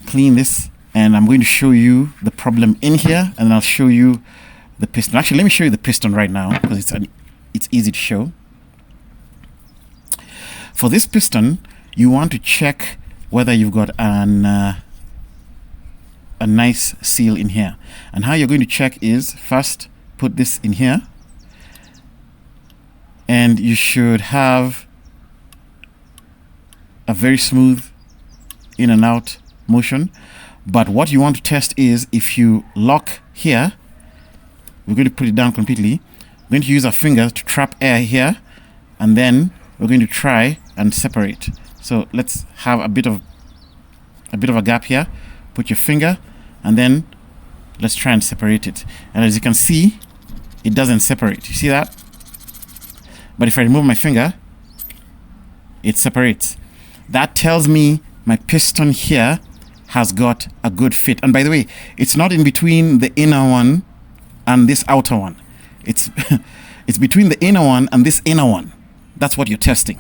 clean this, and I'm going to show you the problem in here, and then I'll show you the piston. Actually, let me show you the piston right now, because it's easy to show. For this piston, you want to check whether you've got a nice seal in here. And how you're going to check is, first put this in here, and you should have a very smooth in and out motion. But what you want to test is, if you lock here, we're going to put it down completely. We're going to use our finger to trap air here, and then we're going to try and separate. So let's have a bit of a gap here. Put your finger, and then let's try and separate it. And as you can see, it doesn't separate. You see that? But if I remove my finger, it separates. That tells me my piston here has got a good fit. And by the way, it's not in between the inner one and this outer one. It's it's between the inner one and this inner one. That's what you're testing,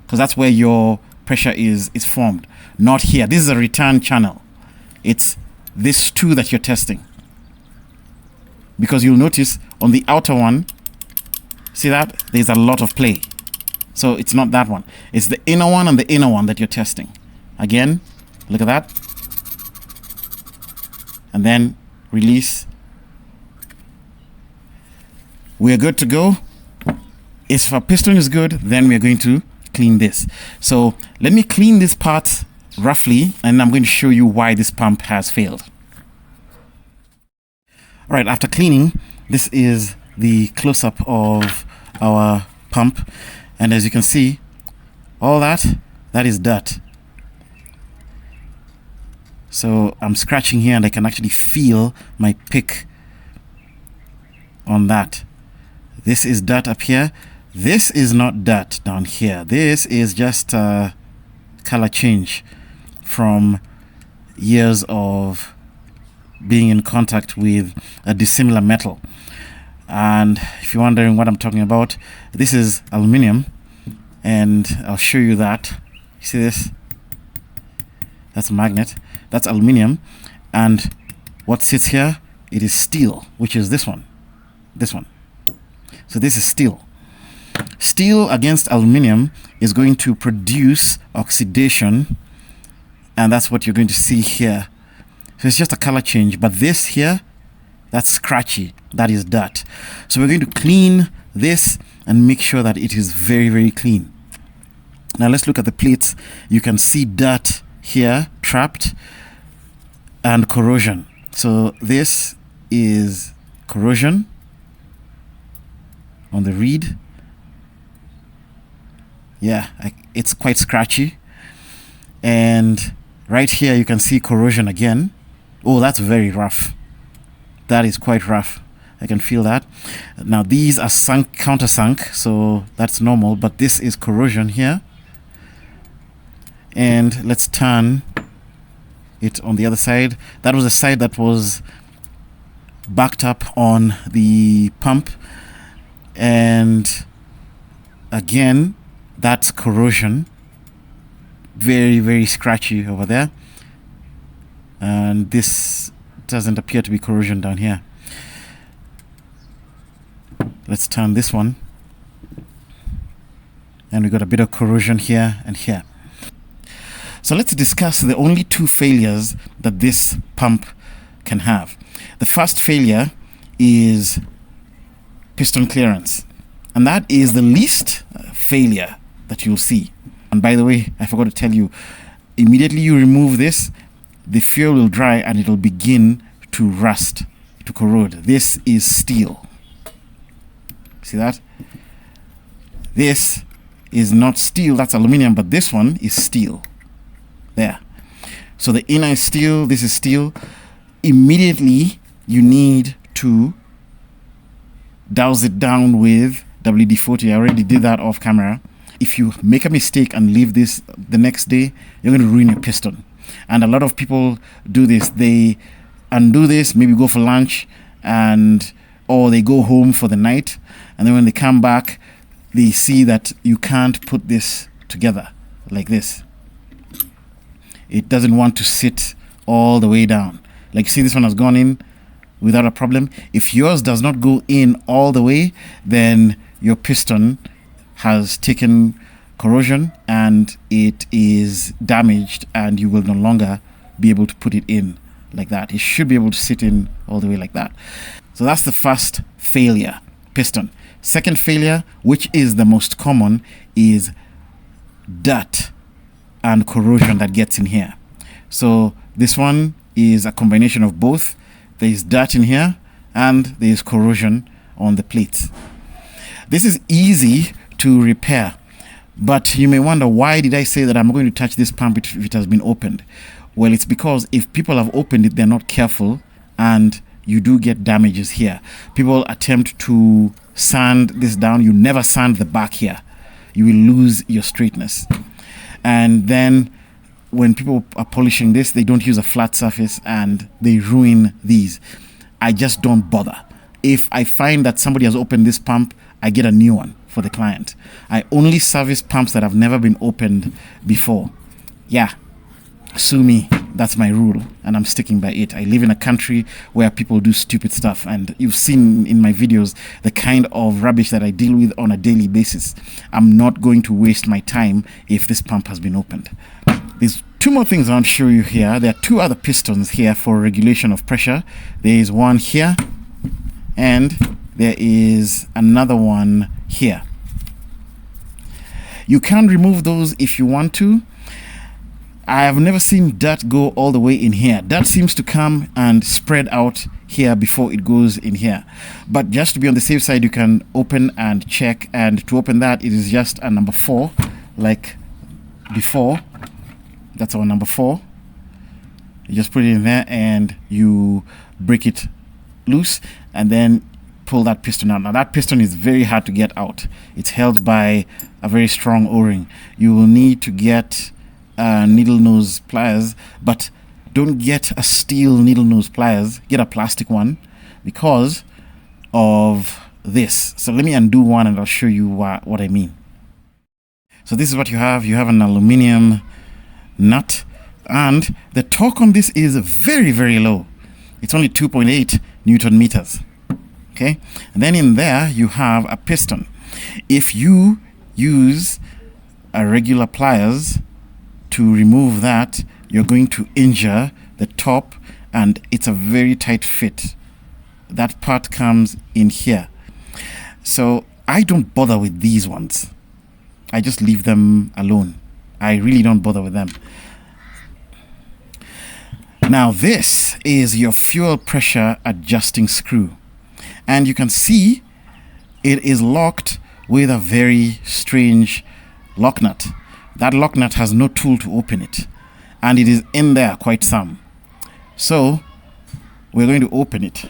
because that's where your pressure is formed, not here. This is a return channel. It's this two that you're testing, because you'll notice on the outer one, see that there's a lot of play. So it's not that one, it's the inner one and the inner one that you're testing. Again, look at that, and then release. We're good to go. If our piston is good, then we're going to clean this. So let me clean this part roughly, and I'm going to show you why this pump has failed. All right, after cleaning, this is the close-up of our pump, and as you can see, all that is dirt. So I'm scratching here, and I can actually feel my pick on that. This is dirt up here. This is not dirt down here. This is just a color change from years of being in contact with a dissimilar metal. And if you're wondering what I'm talking about, this is aluminium, and I'll show you that. You see this? That's a magnet. That's aluminium, and what sits here, it is steel, which is this one. So this is steel. Steel against aluminium is going to produce oxidation, and that's what you're going to see here. So it's just a color change, but this here, that's scratchy. That is dirt. So we're going to clean this and make sure that it is very, very clean. Now let's look at the plates. You can see dirt here trapped and corrosion. So this is corrosion on the reed. Yeah, it's quite scratchy. And right here you can see corrosion again. Oh, that's very rough. That is quite rough. I can feel that. Now these are sunk, countersunk, so that's normal, but this is corrosion here. And let's turn it on the other side. That was the side that was backed up on the pump, and again, that's corrosion. Very, very scratchy over there. And this doesn't appear to be corrosion down here. Let's turn this one, and we got a bit of corrosion here and here. So let's discuss the only two failures that this pump can have. The first failure is piston clearance, and that is the least failure that you'll see. And by the way, I forgot to tell you, immediately you remove this, the fuel will dry and it'll begin to rust, to corrode. This is steel. See that? This is not steel, that's aluminium, but this one is steel. There. So the inner is steel, this is steel. Immediately you need to douse it down with WD-40. I already did that off camera. If you make a mistake and leave this the next day, you're going to ruin your piston. And a lot of people do this. They undo this, maybe go for lunch, or they go home for the night, and then when they come back, they see that you can't put this together like this. It doesn't want to sit all the way down. Like, see, this one has gone in without a problem. If yours does not go in all the way, then your piston has taken corrosion and it is damaged, and you will no longer be able to put it in like that. It should be able to sit in all the way like that. So that's the first failure, piston. Second failure, which is the most common, is dirt and corrosion that gets in here. So this one is a combination of both. There is dirt in here and there is corrosion on the plates. This is easy to repair, but you may wonder, why did I say that I'm going to touch this pump if it has been opened? Well, it's because if people have opened it, they're not careful, and you do get damages here. People attempt to sand this down. You never sand the back here. You will lose your straightness. And then when people are polishing this, they don't use a flat surface and they ruin these. I just don't bother. If I find that somebody has opened this pump, I get a new one for the client. I only service pumps that have never been opened before. Yeah, sue me. That's my rule, and I'm sticking by it. I live in a country where people do stupid stuff, and you've seen in my videos the kind of rubbish that I deal with on a daily basis. I'm not going to waste my time if this pump has been opened. There's two more things I want to show you here. There are two other pistons here for regulation of pressure. There is one here, and there is another one here. You can remove those if you want to. I have never seen dirt go all the way in here. Dirt seems to come and spread out here before it goes in here. But just to be on the safe side, you can open and check. And to open that, it is just a number 4, like before. That's our number 4. You just put it in there and you break it loose. And then pull that piston out. Now that piston is very hard to get out. It's held by a very strong O-ring. You will need to get needle nose pliers, but don't get a steel needle nose pliers. Get a plastic one because of this. So let me undo one and I'll show you what I mean. So this is what you have. You have an aluminum nut, and the torque on this is very, very low. It's only 2.8 Newton meters. Okay, and then in there you have a piston. If you use a regular pliers to remove that, you're going to injure the top, and it's a very tight fit. That part comes in here. So I don't bother with these ones. I just leave them alone. I really don't bother with them. Now this is your fuel pressure adjusting screw. And you can see it is locked with a very strange lock nut. That lock nut has no tool to open it. And it is in there quite some. So we're going to open it.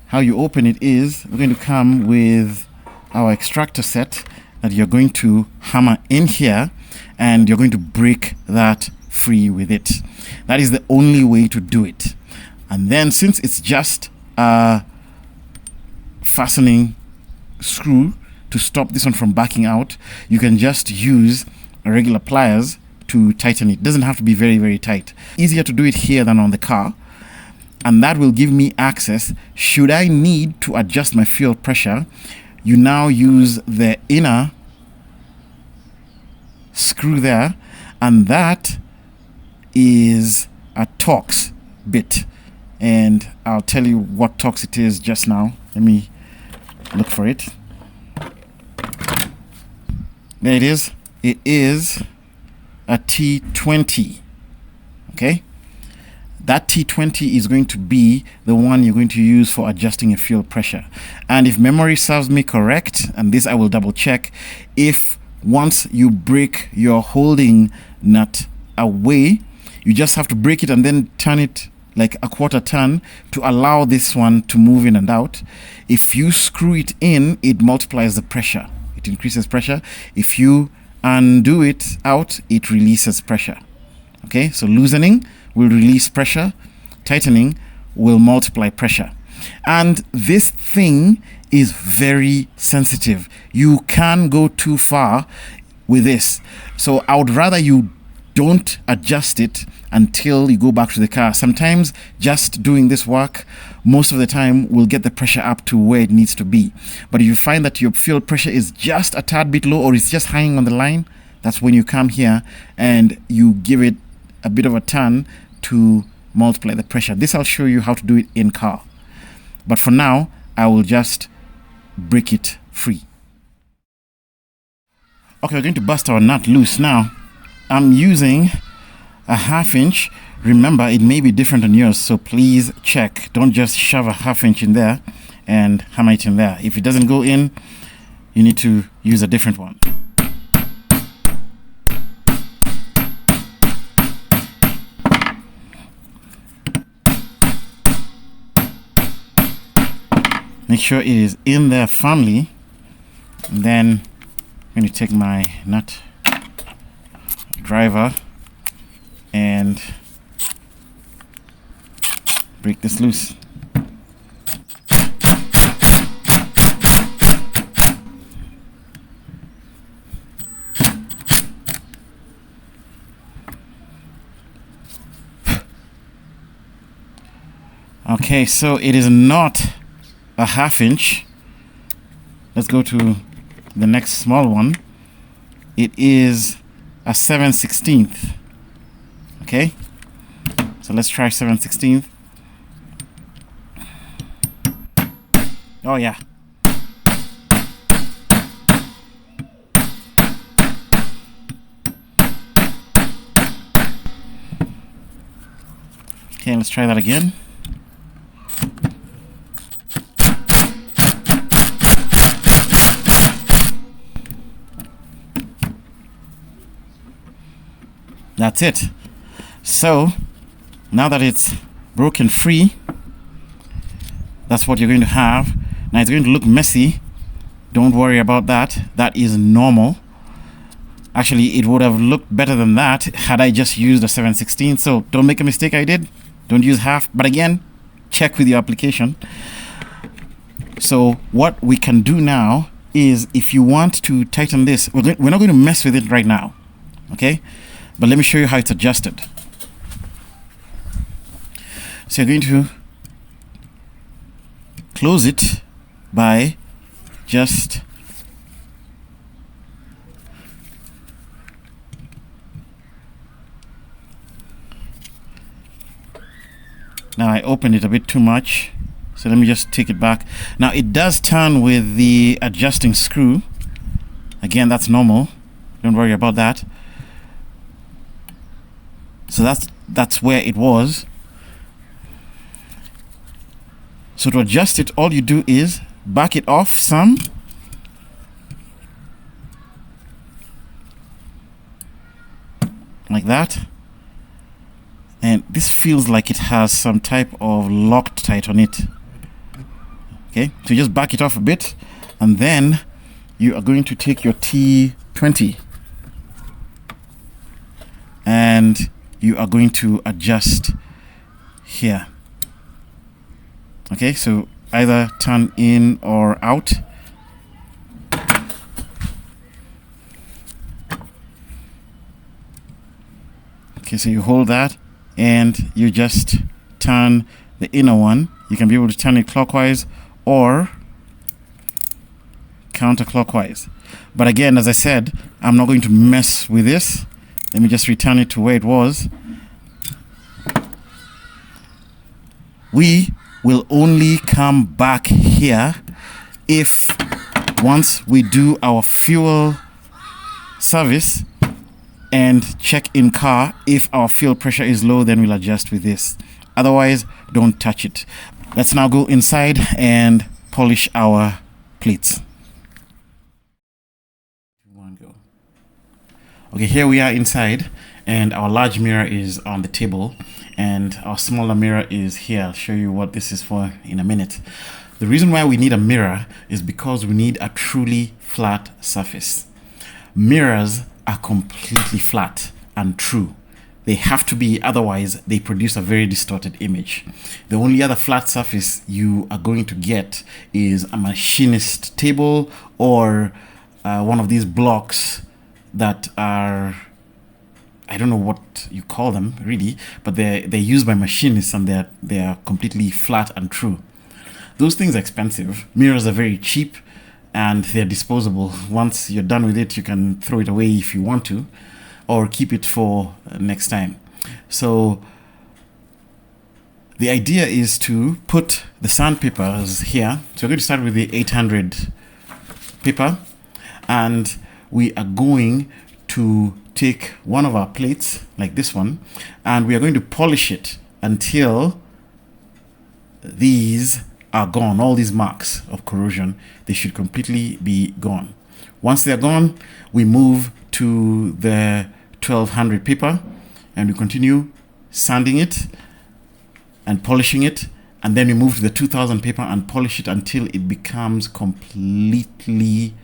How you open it is we're going to come with our extractor set that you're going to hammer in here, and you're going to break that free with it. That is the only way to do it. And then since it's just a fastening screw to stop this one from backing out, you can just use a regular pliers to tighten it. It doesn't have to be very, very tight. Easier to do it here than on the car. And that will give me access. Should I need to adjust my fuel pressure, you now use the inner screw there, and that is a Torx bit. And I'll tell you what Torx it is just now. Let me look for it. There it is. It is a T20. Okay? That T20 is going to be the one you're going to use for adjusting your fuel pressure. And if memory serves me correct, and this I will double check, if once you break your holding nut away, you just have to break it and then turn it like a quarter turn to allow this one to move in and out. If you screw it in, it multiplies the pressure. It increases pressure. If you undo it out, it releases pressure. Okay, so loosening will release pressure, tightening will multiply pressure. And this thing is very sensitive. You can go too far with this. So I would rather you don't adjust it until you go back to the car. Sometimes just doing this work, most of the time, will get the pressure up to where it needs to be. But if you find that your fuel pressure is just a tad bit low, or it's just hanging on the line, that's when you come here and you give it a bit of a turn to multiply the pressure. This I'll show you how to do it in car. But for now, I will just break it free. Okay, we're going to bust our nut loose now. I'm using a 1/2 inch. Remember, it may be different on yours, so please check. Don't just shove a 1/2 inch in there and hammer it in there. If it doesn't go in, you need to use a different one. Make sure it is in there firmly. And then I'm going to take my nut driver and break this loose. Okay, so it is not a 1/2 inch. Let's go to the next small one. It is a 7/16. Okay, so let's try 7/16. Oh yeah. Okay, let's try that again. That's it. So now that it's broken free, that's what you're going to have. Now it's going to look messy. Don't worry about that. That is normal. Actually, it would have looked better than that had I just used a 7/16. So don't make a mistake I did. Don't use half. But again, check with your application. So what we can do now is, if you want to tighten this, we're not going to mess with it right now. Okay? But let me show you how it's adjusted. So you're going to close it by just now I opened it a bit too much, so let me just take it back. Now it does turn with the adjusting screw. Again, that's normal, don't worry about that. So that's where it was. So to adjust it, all you do is back it off some, like that, and this feels like it has some type of Loctite on it. Okay, so just back it off a bit, and then you are going to take your T20 and you are going to adjust here. Okay, so either turn in or out. Okay, so you hold that and you just turn the inner one. You can be able to turn it clockwise or counterclockwise. But again, as I said, I'm not going to mess with this. Let me just return it to where it was. We will only come back here if once we do our fuel service and check in car. If our fuel pressure is low, then we'll adjust with this. Otherwise, don't touch it. Let's now go inside and polish our plates. Okay, here we are inside, and our large mirror is on the table and our smaller mirror is here. I'll show you what this is for in a minute. The reason why we need a mirror is because we need a truly flat surface. Mirrors are completely flat and true. They have to be, otherwise they produce a very distorted image. The only other flat surface you are going to get is a machinist table or one of these blocks that are, I don't know what you call them really, but they're used by machinists and they are completely flat and true. Those things are expensive. Mirrors are very cheap and they're disposable. Once you're done with it, you can throw it away if you want to, or keep it for next time. So the idea is to put the sandpapers here. So we're going to start with the 800 paper, and we are going to take one of our plates like this one, and we are going to polish it until these are gone. All these marks of corrosion, they should completely be gone. Once they're gone, we move to the 1200 paper and we continue sanding it and polishing it, and then we move to the 2000 paper and polish it until it becomes completely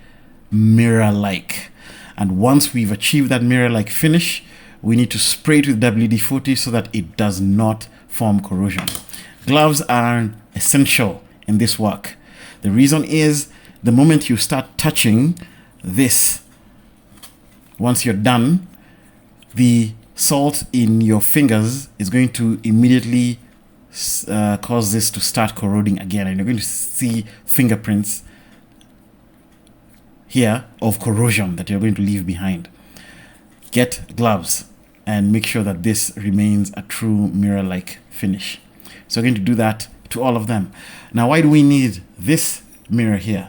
mirror-like. And once we've achieved that mirror-like finish, we need to spray it with WD-40 so that it does not form corrosion. Gloves are essential in this work. The reason is, the moment you start touching this, once you're done, the salt in your fingers is going to immediately cause this to start corroding again, and you're going to see fingerprints here of corrosion that you're going to leave behind. Get gloves and make sure that this remains a true mirror-like finish. So we're going to do that to all of them. Now, why do we need this mirror here?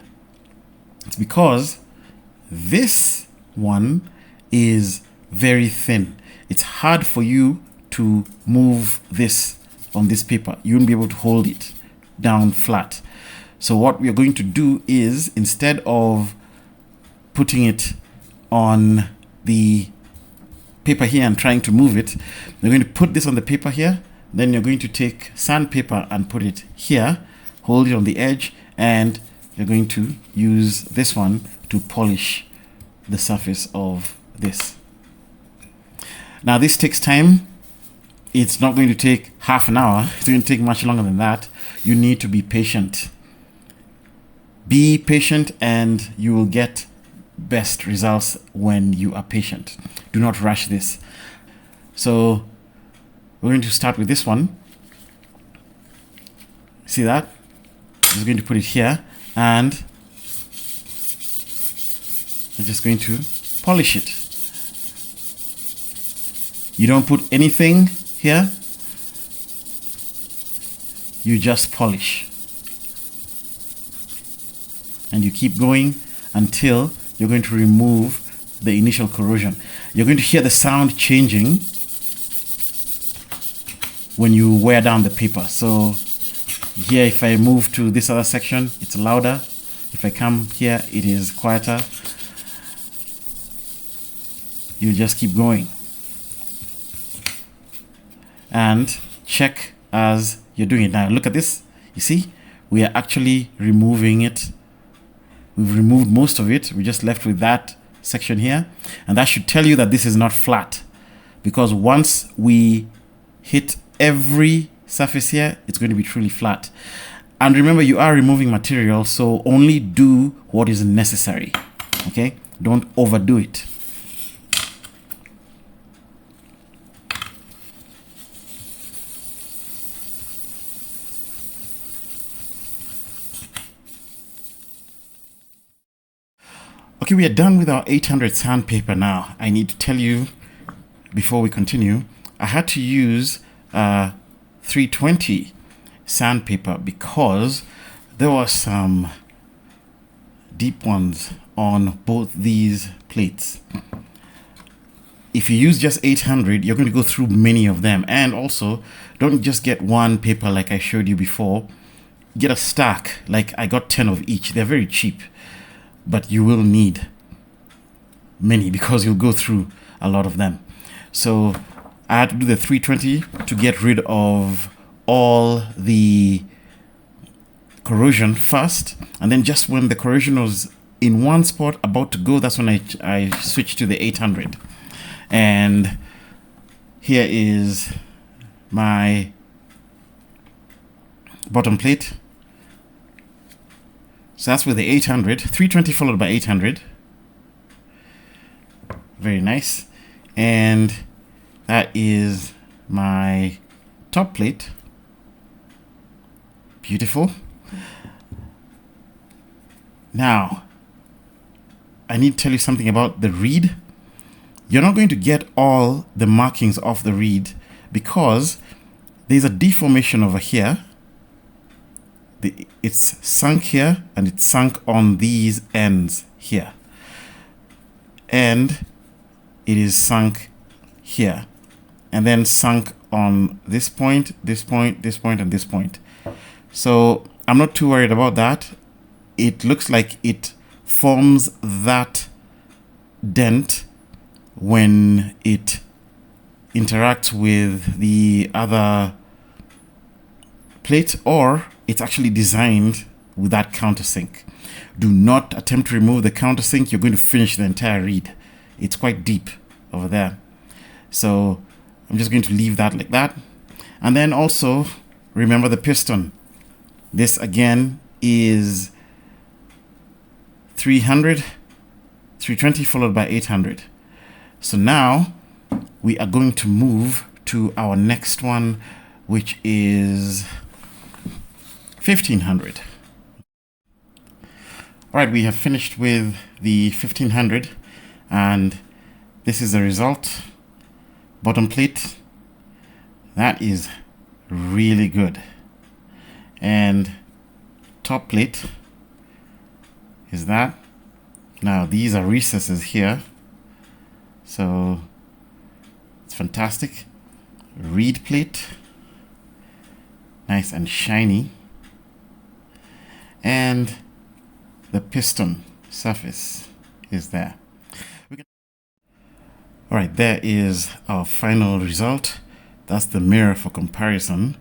It's because this one is very thin. It's hard for you to move this on this paper. You won't be able to hold it down flat. So what we are going to do is, instead of putting it on the paper here and trying to move it, we're going to put this on the paper here. Then you're going to take sandpaper and put it here, hold it on the edge, and you're going to use this one to polish the surface of this. Now this takes time. It's not going to take half an hour. It's going to take much longer than that. You need to be patient. Be patient and you will get best results when you are patient. Do not rush this. So we're going to start with this one. See that? I'm just going to put it here and I'm just going to polish it. You don't put anything here. You just polish. And you keep going until you're going to remove the initial corrosion. You're going to hear the sound changing when you wear down the paper. So here, if I move to this other section, it's louder. If I come here, it is quieter. You just keep going. And check as you're doing it. Now look at this. You see, we are actually removing it. We've removed most of it. We're just left with that section here. And that should tell you that this is not flat. Because once we hit every surface here, it's going to be truly flat. And remember, you are removing material, so only do what is necessary. Okay? Don't overdo it. Okay, we are done with our 800 sandpaper now. I need to tell you, before we continue, I had to use 320 sandpaper because there were some deep ones on both these plates. If you use just 800, you're going to go through many of them. And also, don't just get one paper like I showed you before. Get a stack. Like I got 10 of each. They're very cheap. But you will need many because you'll go through a lot of them. So I had to do the 320 to get rid of all the corrosion first. And then just when the corrosion was in one spot about to go, that's when I switched to the 800. And here is my bottom plate. So that's with the 800, 320 followed by 800. Very nice. And that is my top plate. Beautiful. Now, I need to tell you something about the reed. You're not going to get all the markings off the reed because there's a deformation over here. It's sunk here and it's sunk on these ends here. And it is sunk here. And then sunk on this point, this point, this point, and this point. So I'm not too worried about that. It looks like it forms that dent when it interacts with the other plate, or it's actually designed with that countersink. Do not attempt to remove the countersink. You're going to finish the entire reed. It's quite deep over there. So I'm just going to leave that like that. And then also remember the piston. This again is 300, 320 followed by 800. So now we are going to move to our next one, which is 1500. All right, we have finished with the 1500 and this is the result. Bottom plate, that is really good. And top plate is that. Now these are recesses here, so it's fantastic. Reed plate, nice and shiny. And the piston surface is there. All right, there is our final result. That's the mirror for comparison.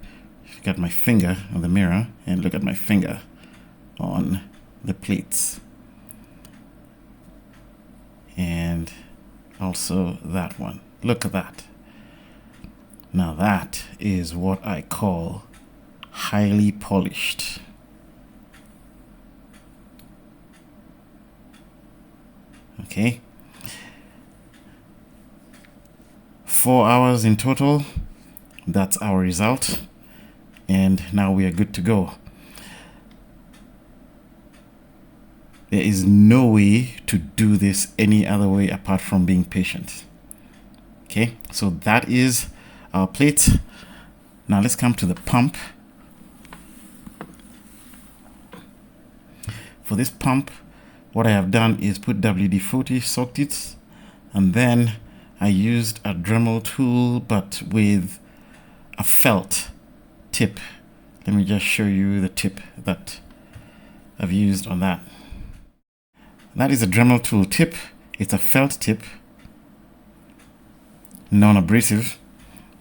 Look at my finger on the mirror and look at my finger. on the plates, and also that one. Look at that. Now that is what I call highly polished. Okay, 4 hours in total. That's our result, and now we are good to go. There is no way to do this any other way apart from being patient. Okay, so that is our plate. Now let's come to the pump. For this pump, what I have done is put WD-40, soaked it, and then I used a Dremel tool but with a felt tip. Let me just show you the tip that I've used on that. That is a Dremel tool tip. It's a felt tip, non-abrasive,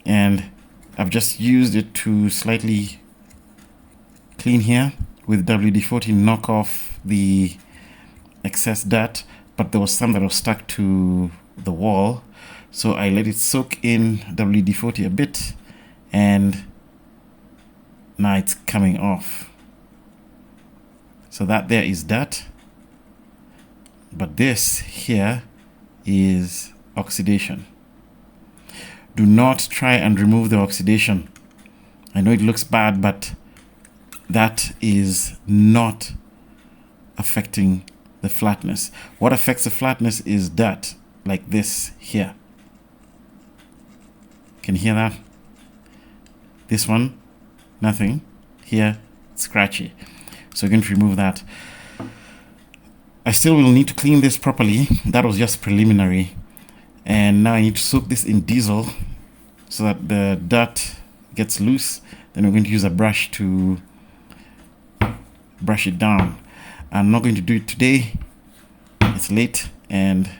and I've just used it to slightly clean here with WD-40, knock off the excess dirt, but there was some that was stuck to the wall, so I let it soak in WD-40 a bit, and now it's coming off. So that there is dirt, but this here is oxidation. Do not try and remove the oxidation. I know it looks bad, but that is not affecting the flatness. What affects the flatness is dirt, like this here. Can you hear that? This one, nothing. Here, scratchy. So we're going to remove that. I still will need to clean this properly. That was just preliminary. And now I need to soak this in diesel so that the dirt gets loose. Then we're going to use a brush to brush it down. I'm not going to do it today. It's late and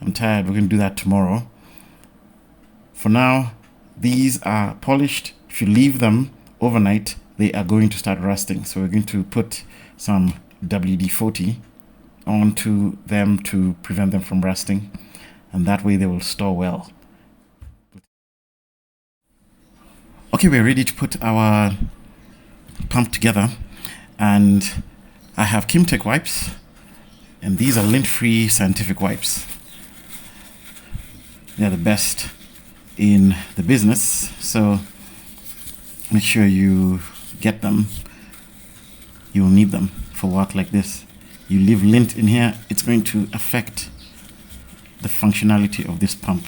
I'm tired. We're going to do that tomorrow. For now, these are polished. If you leave them overnight, they are going to start rusting. So we're going to put some WD-40 onto them to prevent them from rusting, and that way they will store well. Okay, we're ready to put our pump together, and I have Kimtech wipes, and these are lint-free scientific wipes. They're the best in the business, so make sure you get them. You will need them for work like this. You leave lint in here, it's going to affect the functionality of this pump.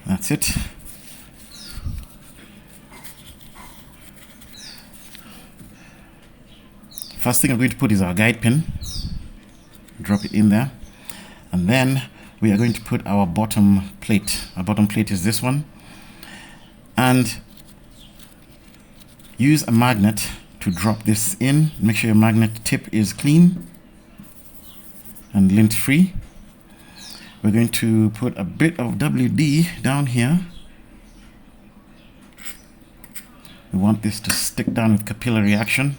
That's it. First thing I'm going to put is our guide pin. Drop it in there. And then we are going to put our bottom plate. Our bottom plate is this one. And use a magnet to drop this in. Make sure your magnet tip is clean and lint free. We're going to put a bit of WD down here. We want this to stick down with capillary action.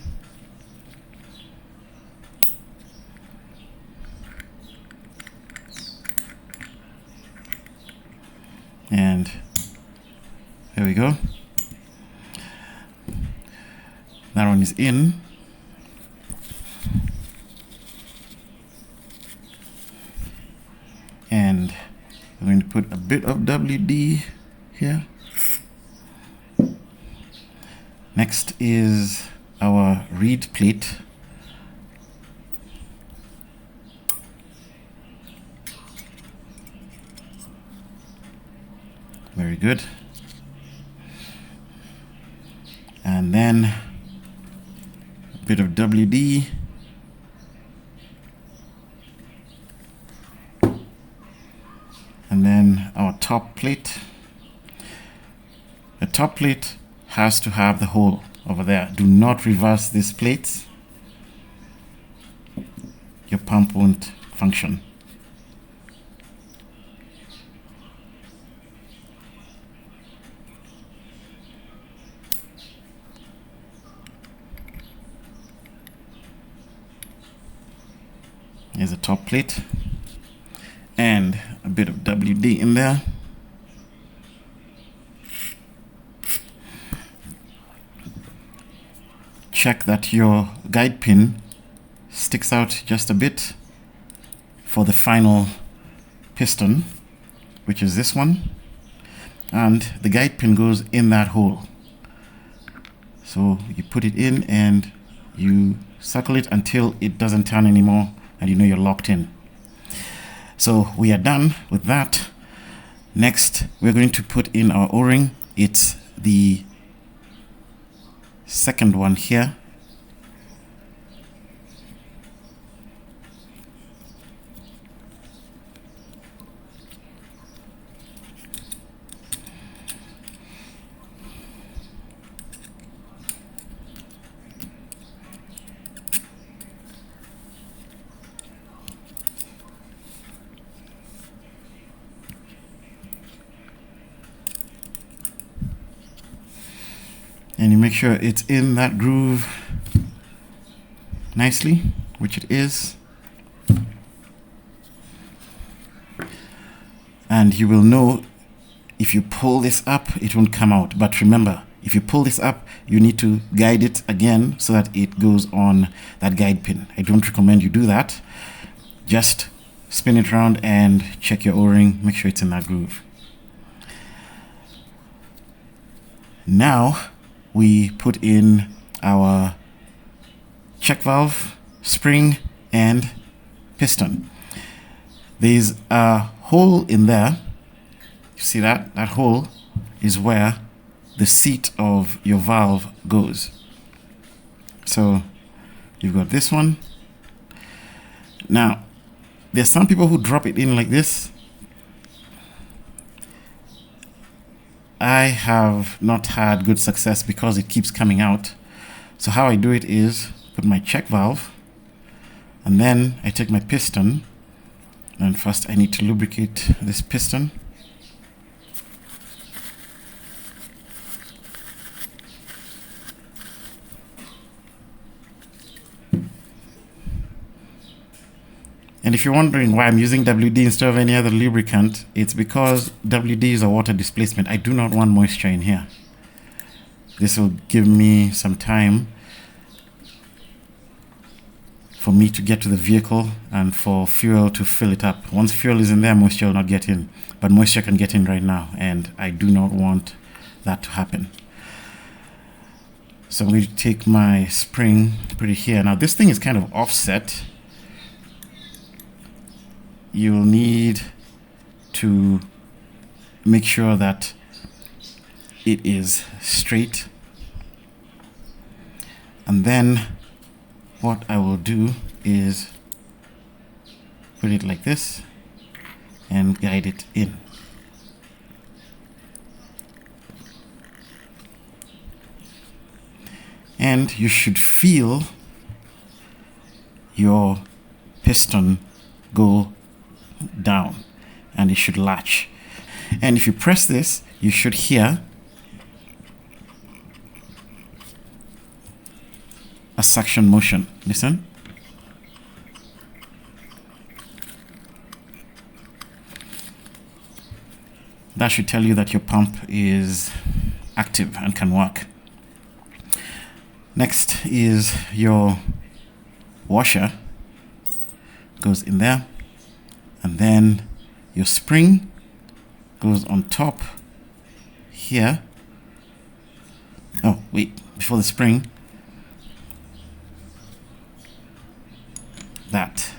And there we go. That one is in. And I'm going to put a bit of WD here. Next is our reed plate. Very good. And then a bit of WD. And then our top plate. The top plate has to have the hole over there. Do not reverse these plates. Your pump won't function. Here's a top plate and a bit of WD in there. Check that your guide pin sticks out just a bit for the final piston, which is this one, and the guide pin goes in that hole. So you put it in and you circle it until it doesn't turn anymore, and you know you're locked in. So we are done with that. Next, we're going to put in our O-ring. It's the second one here. And you make sure it's in that groove nicely, which it is. And you will know if you pull this up, it won't come out. But remember, if you pull this up, you need to guide it again so that it goes on that guide pin. I don't recommend you do that. Just spin it around and check your O-ring, make sure it's in that groove. Now, we put in our check valve, spring, and piston. There's a hole in there. You see that? That hole is where the seat of your valve goes. So you've got this one. Now, there's some people who drop it in like this. I have not had good success because it keeps coming out. So how I do it is put my check valve, and then I take my piston, and first I need to lubricate this piston. And if you're wondering why I'm using WD instead of any other lubricant, it's because WD is a water displacement. I do not want moisture in here. This will give me some time for me to get to the vehicle and for fuel to fill it up. Once fuel is in there, moisture will not get in. But moisture can get in right now, and I do not want that to happen. So I'm going to take my spring, put it here. Now this thing is kind of offset. You'll need to make sure that it is straight. And then what I will do is put it like this and guide it in. And you should feel your piston go down, and it should latch. And if you press this, you should hear a suction motion. Listen. That should tell you that your pump is active and can work. Next is your washer. Goes in there. And then your spring goes on top here. Oh, wait, before the spring, that.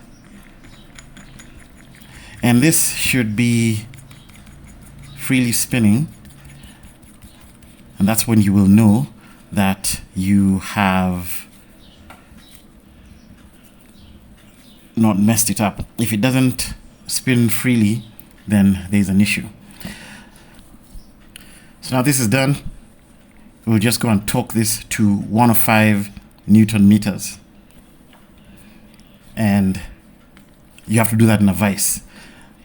And this should be freely spinning. And that's when you will know that you have not messed it up. If it doesn't spin freely, then there's an issue. So now this is done. We'll just go and torque this to 105 Newton meters. And you have to do that in a vise.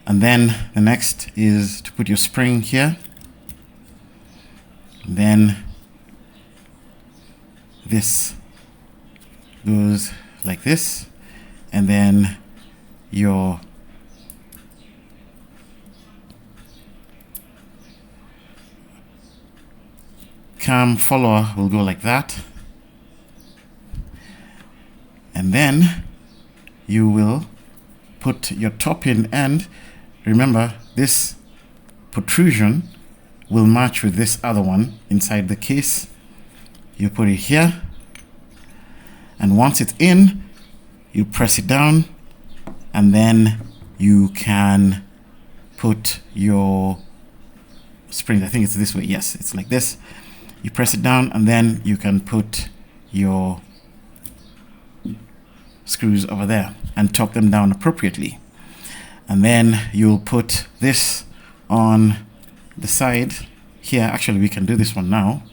And then the next is to put your spring here. Then this goes like this. And then your cam follower will go like that, and then you will put your top in, and remember this protrusion will match with this other one inside the case. You put it here, and once it's in, you press it down, and then you can put your spring. I think it's this way. Yes, it's like this. You press it down, and then you can put your screws over there and torque them down appropriately. And then you'll put this on the side here. Actually, we can do this one now.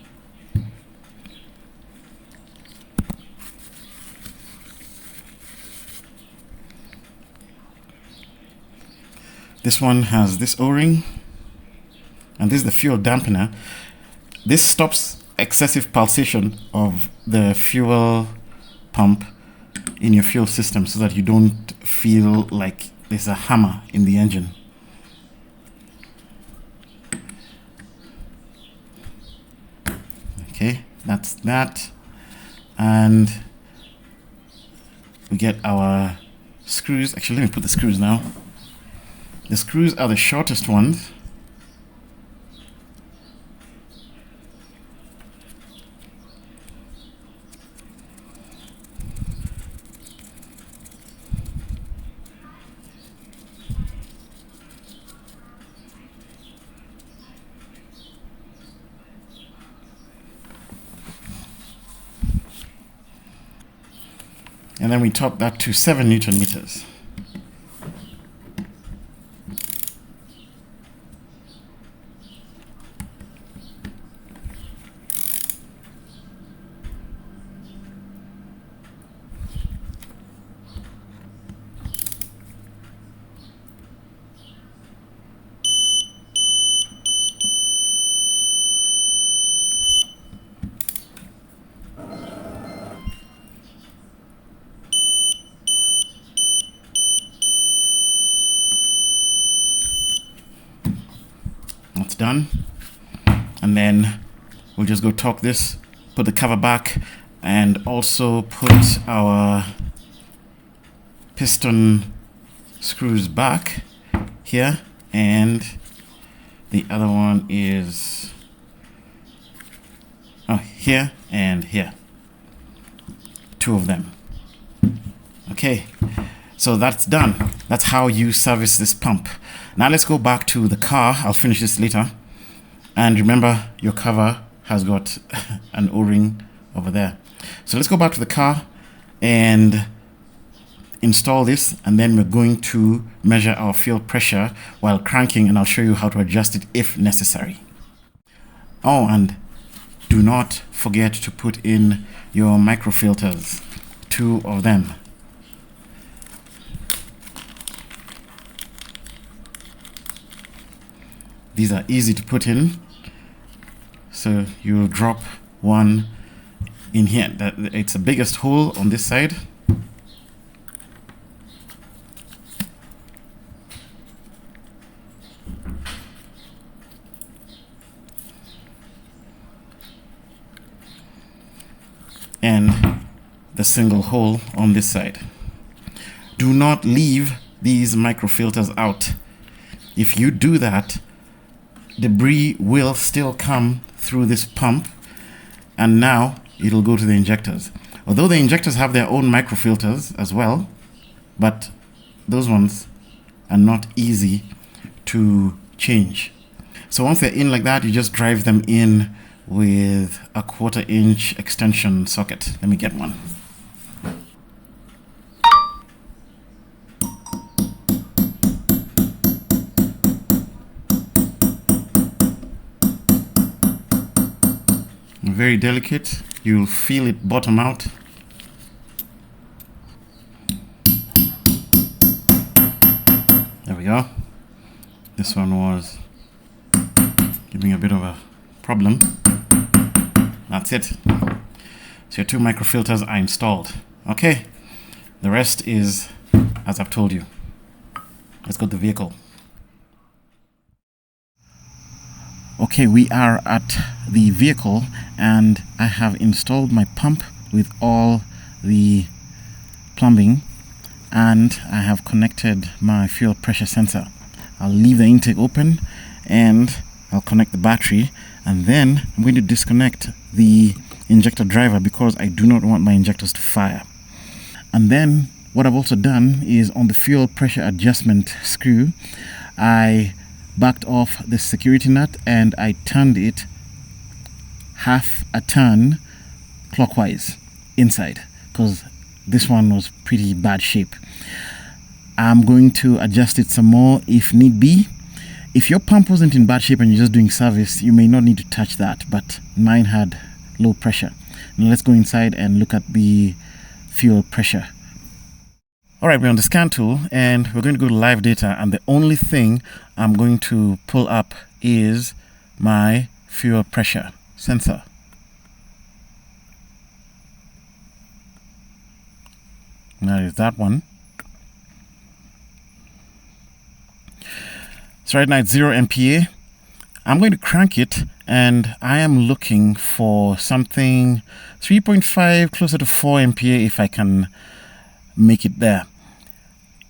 This one has this O-ring, and this is the fuel dampener. This stops excessive pulsation of the fuel pump in your fuel system so that you don't feel like there's a hammer in the engine. Okay, that's that. And we get our screws. Actually, let me put the screws now. The screws are the shortest ones. And then we torque that to 7 Newton meters. That's done. And then we'll just go torque this, put the cover back, and also put our piston screws back here, and the other one is here and here. 2 of them. Okay, so that's done. That's how you service this pump. Now let's go back to the car. I'll finish this later. And remember, your cover has got an O-ring over there. So let's go back to the car and install this, and then we're going to measure our fuel pressure while cranking, and I'll show you how to adjust it if necessary. Oh, and do not forget to put in your microfilters, 2 of them. These are easy to put in, so you'll drop one in here. It's the biggest hole on this side. And the single hole on this side. Do not leave these microfilters out. If you do that, debris will still come through this pump, and now it'll go to the injectors. Although the injectors have their own microfilters as well, but those ones are not easy to change. So once they're in like that, you just drive them in with a 1/4 inch extension socket. Let me get one. Very delicate. You'll feel it bottom out. There we go. This one was giving a bit of a problem. That's it. So your 2 microfilters are installed. Okay. The rest is as I've told you. Let's go to the vehicle. Okay, we are at the vehicle and I have installed my pump with all the plumbing, and I have connected my fuel pressure sensor. I'll leave the intake open and I'll connect the battery, and then I'm going to disconnect the injector driver because I do not want my injectors to fire. And then what I've also done is on the fuel pressure adjustment screw, I backed off the security nut and I turned it half a turn clockwise inside because this one was pretty bad shape. I'm going to adjust it some more if need be. If your pump wasn't in bad shape and you're just doing service, you may not need to touch that, but mine had low pressure. Now let's go inside and look at the fuel pressure. Alright, we're on the scan tool and we're going to go to live data, and the only thing I'm going to pull up is my fuel pressure sensor. That is that one. So right now it's 0 MPa. I'm going to crank it and I am looking for something 3.5 closer to 4 MPa if I can make it there.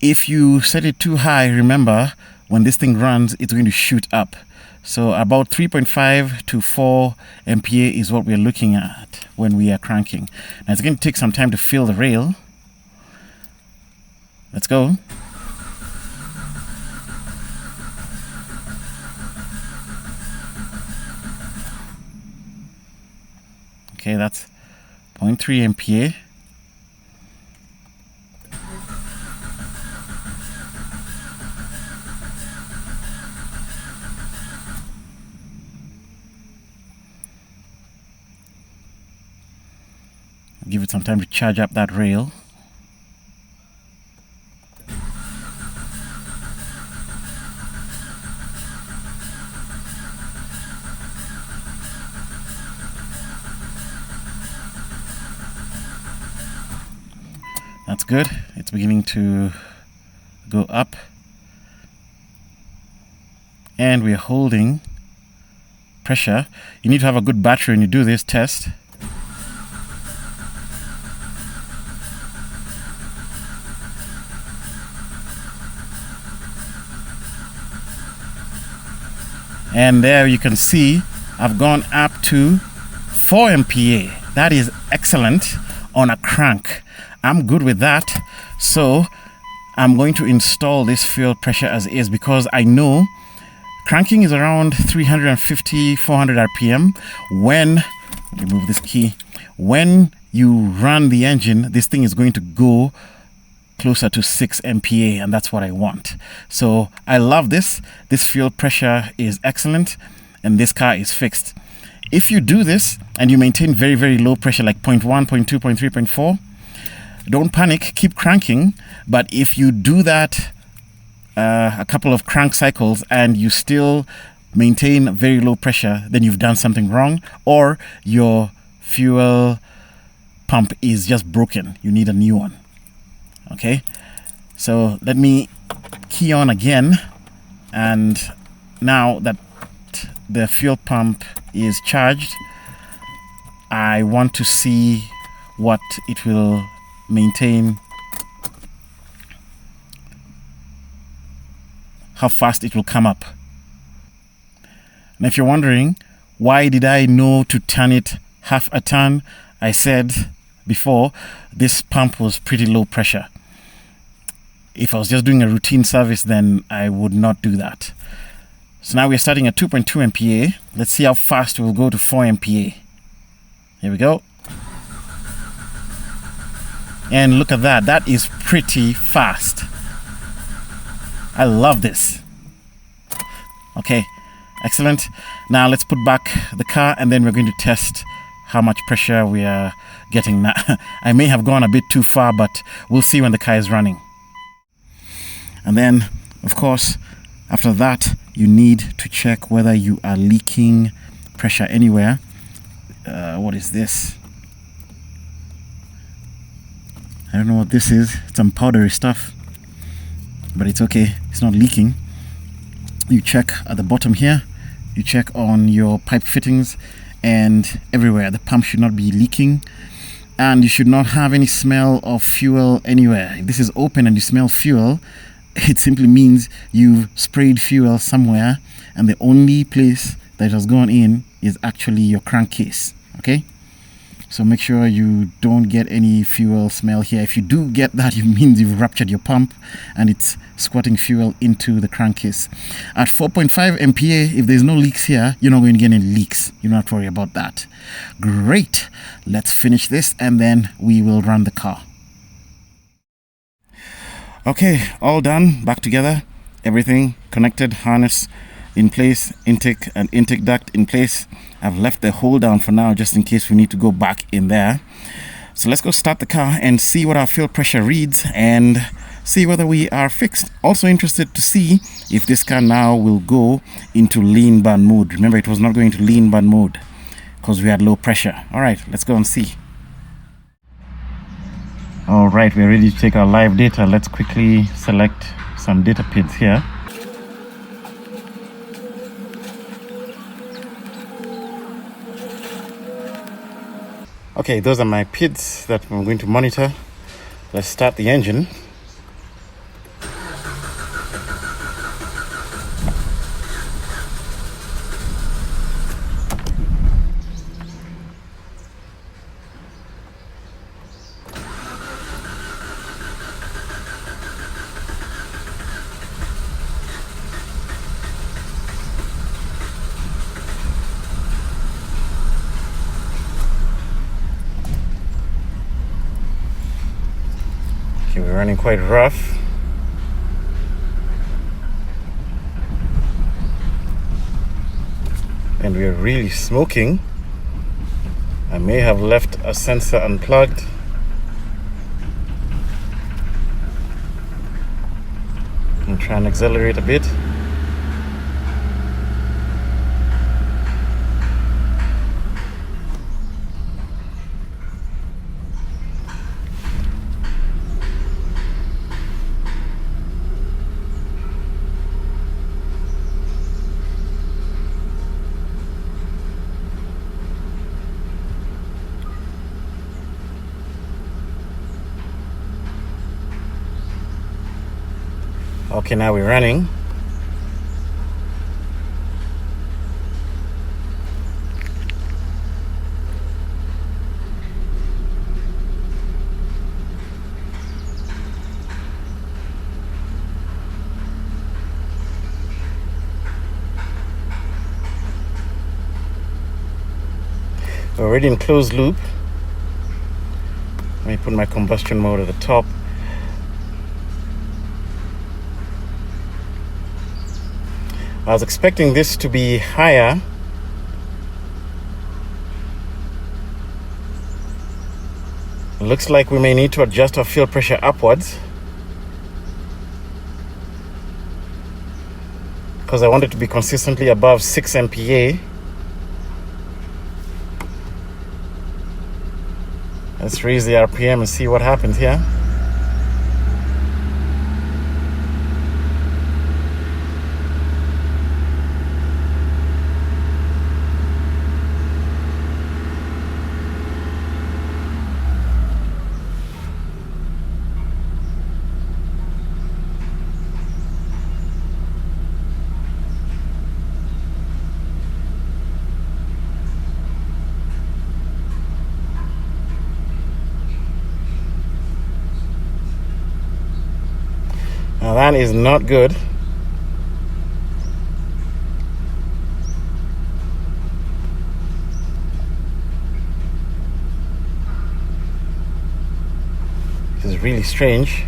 If you set it too high, remember when this thing runs it's going to shoot up. So about 3.5 to 4 MPa is what we're looking at when we are cranking. Now it's going to take some time to fill the rail. Let's go. Okay, that's 0.3 MPa. Give it some time to charge up that rail. That's good. It's beginning to go up. And we're holding pressure. You need to have a good battery when you do this test. And there you can see I've gone up to 4 MPa. That is excellent on a crank. I'm good with that. So I'm going to install this fuel pressure as is because I know cranking is around 350, 400 RPM. Let me move this key. When you run the engine, this thing is going to go closer to 6 MPa, and that's what I want. So I love this. This fuel pressure is excellent, and this car is fixed. If you do this and you maintain very, very low pressure like 0.1, 0.2, 0.3, 0.4, don't panic, keep cranking. But if you do that a couple of crank cycles and you still maintain very low pressure, then you've done something wrong, or your fuel pump is just broken. You need a new one. Okay, so let me key on again, and now that the fuel pump is charged, I want to see what it will maintain, how fast it will come up. And if you're wondering why did I know to turn it half a turn, I said before this pump was pretty low pressure. If I was just doing a routine service, then I would not do that. So now we're starting at 2.2 MPa. Let's see how fast we'll go to 4 MPa. Here we go. And look at that. That is pretty fast. I love this. Okay, excellent. Now let's put back the car and then we're going to test how much pressure we are getting now. I may have gone a bit too far, but we'll see when the car is running. And then, of course, after that, you need to check whether you are leaking pressure anywhere. What is this? I don't know what this is. It's some powdery stuff. but it's okay, it's not leaking. You check at the bottom here, you check on your pipe fittings and everywhere. The pump should not be leaking, and you should not have any smell of fuel anywhere. If this is open and you smell fuel, it simply means you've sprayed fuel somewhere, and the only place that has gone in is actually your crankcase. Okay, so make sure you don't get any fuel smell here. If you do get that, it means you've ruptured your pump and it's squirting fuel into the crankcase. At 4.5 MPa, if there's no leaks here, you're not going to get any leaks. You don't have to worry about that. Great. Let's finish this and then we will run the car. Okay, all done. Back together. Everything connected, harness in place, intake and intake duct in place. I've left the hole down for now just in case we need to go back in there. So let's go start the car and see what our fuel pressure reads and see whether we are fixed. Also interested to see if this car now will go into lean burn mode. Remember, it was not going to lean burn mode because we had low pressure. All right, let's go and see. All right, we're ready to take our live data. Let's quickly select some data PIDs here. Okay, those are my PIDs that I'm going to monitor. Let's start the engine. Okay, we're running quite rough. And we're really smoking. I may have left a sensor unplugged. I'm trying to accelerate a bit. Okay, now we're running. We're already in closed loop. Let me put my combustion mode at the top. I was expecting this to be higher. It looks like we may need to adjust our fuel pressure upwards because I want it to be consistently above 6 MPa. Let's raise the RPM and see what happens here. Now that is not good. This is really strange.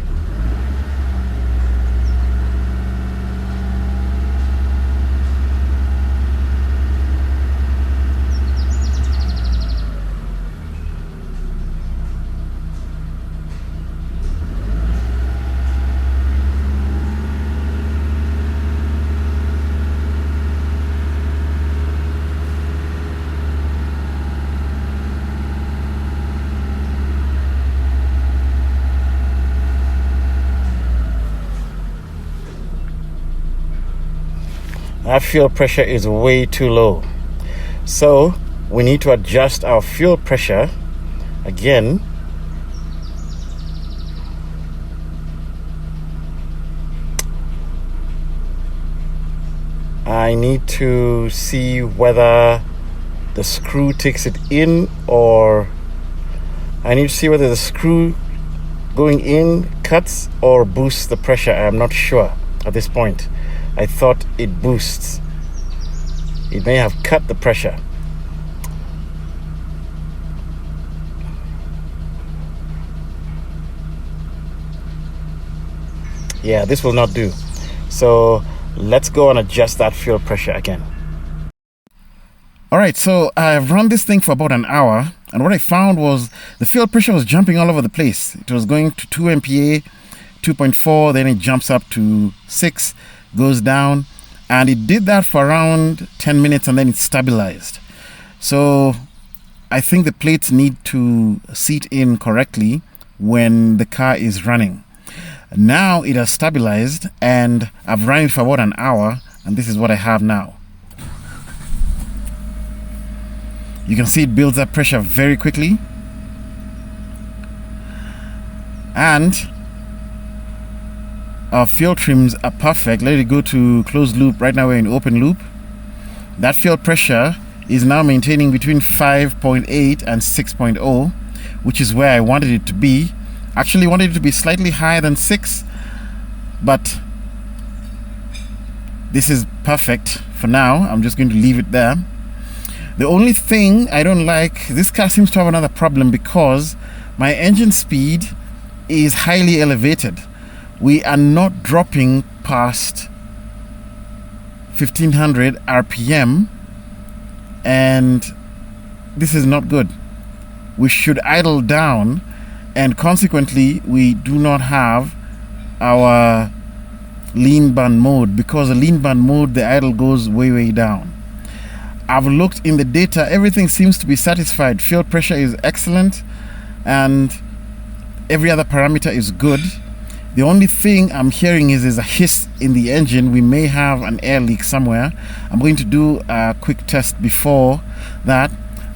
Our fuel pressure is way too low. So we need to adjust our fuel pressure again. I need to see whether the screw takes it in, or I need to see whether the screw going in cuts or boosts the pressure. I'm not sure at this point. I thought it boosts. It may have cut the pressure. Yeah, this will not do. So let's go and adjust that fuel pressure again. All right, so I've run this thing for about an hour, and what I found was the fuel pressure was jumping all over the place. It was going to 2 MPa, 2.4, then it jumps up to 6, goes down, and it did that for around 10 minutes, and then it stabilized. So I think the plates need to seat in correctly when the car is running. Now it has stabilized, and I've run it for about an hour, and this is what I have now. You can see it builds up pressure very quickly, and our fuel trims are perfect. Let it go to closed loop. Right now we're in open loop. That fuel pressure is now maintaining between 5.8 and 6.0, which is where I wanted it to be. Actually wanted it to be slightly higher than 6, but this is perfect for now. I'm just going to leave it there. The only thing I don't like, this car seems to have another problem because my engine speed is highly elevated. We are not dropping past 1500 RPM, and this is not good. We should idle down, and consequently we do not have our lean band mode, because the lean band mode, the idle goes way down. I've looked in the data, everything seems to be satisfied. Fuel pressure is excellent, and every other parameter is good. The only thing I'm hearing is a hiss in the engine. We may have an air leak somewhere. I'm going to do a quick test before that,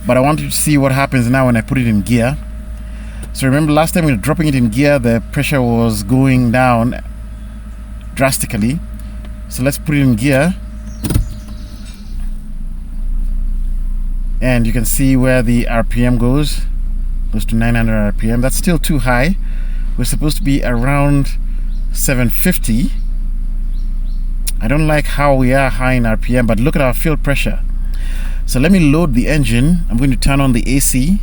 but I want you to see what happens now when I put it in gear. So remember last time we were dropping it in gear, the pressure was going down drastically. So let's put it in gear, and you can see where the RPM goes to 900 RPM. That's still too high. We're supposed to be around 750. I don't like how we are high in RPM, but look at our fuel pressure. So let me load the engine. I'm going to turn on the AC.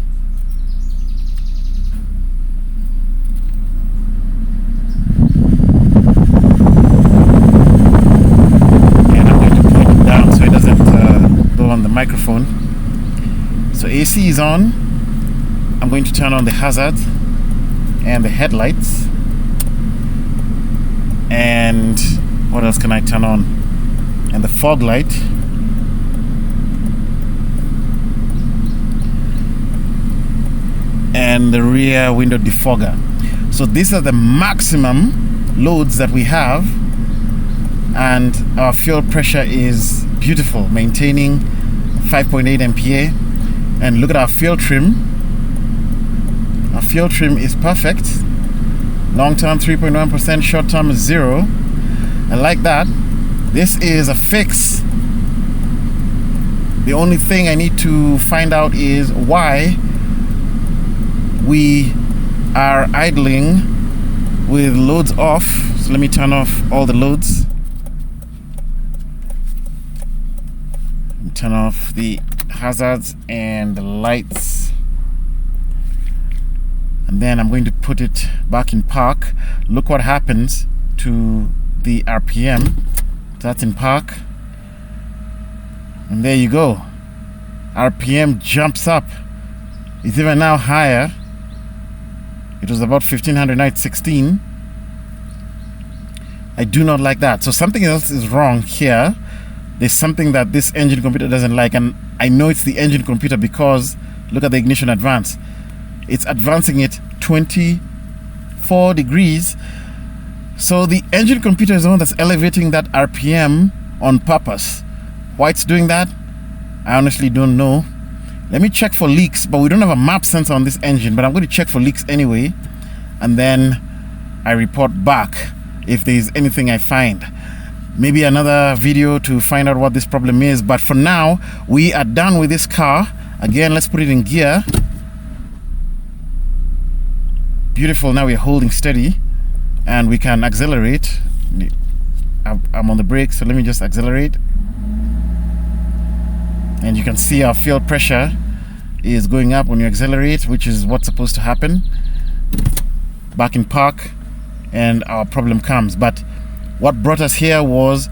And I'm going to put it down so it doesn't go on the microphone. So AC is on. I'm going to turn on the hazard and the headlights, and what else can I turn on? And the fog light. And the rear window defogger. So these are the maximum loads that we have, and our fuel pressure is beautiful, maintaining 5.8 MPa. And look at our fuel trim. Our fuel trim is perfect. Long term 3.1%, short term is 0. I like that. This is a fix. The only thing I need to find out is why we are idling with loads off. So let me turn off all the loads. Turn off the hazards and the lights, and then I'm going to put it back in park. Look what happens to the RPM. That's in park, and there you go. RPM jumps up. It's even now higher. It was about 1500, now it's 16. I do not like that. So something else is wrong here. There's something that this engine computer doesn't like, and I know it's the engine computer because look at the ignition advance. It's advancing it 24 degrees. So the engine computer is the one that's elevating that RPM on purpose. Why it's doing that, I honestly don't know. Let me check for leaks, but we don't have a map sensor on this engine, but I'm going to check for leaks anyway, and then I report back if there's anything I find. Maybe another video to find out what this problem is, but for now we are done with this car. Again, let's put it in gear. Beautiful. Now we're holding steady and we can accelerate. I'm on the brake, so let me just accelerate, and you can see our fuel pressure is going up when you accelerate, which is what's supposed to happen. Back in park and our problem comes. But what brought us here was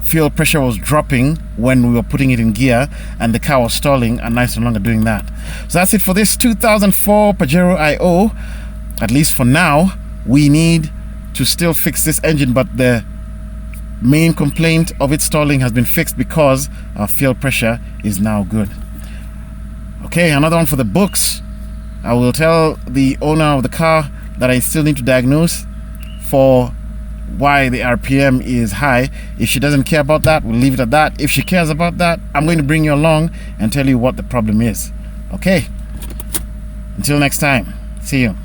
fuel pressure was dropping when we were putting it in gear, and the car was stalling, and now it's no longer doing that. So that's it for this 2004 Pajero IO. At least for now, we need to still fix this engine, but the main complaint of it stalling has been fixed because our fuel pressure is now good. Okay, another one for the books. I will tell the owner of the car that I still need to diagnose for why the RPM is high. If she doesn't care about that, we'll leave it at that. If she cares about that, I'm going to bring you along and tell you what the problem is. Okay, until next time, see you.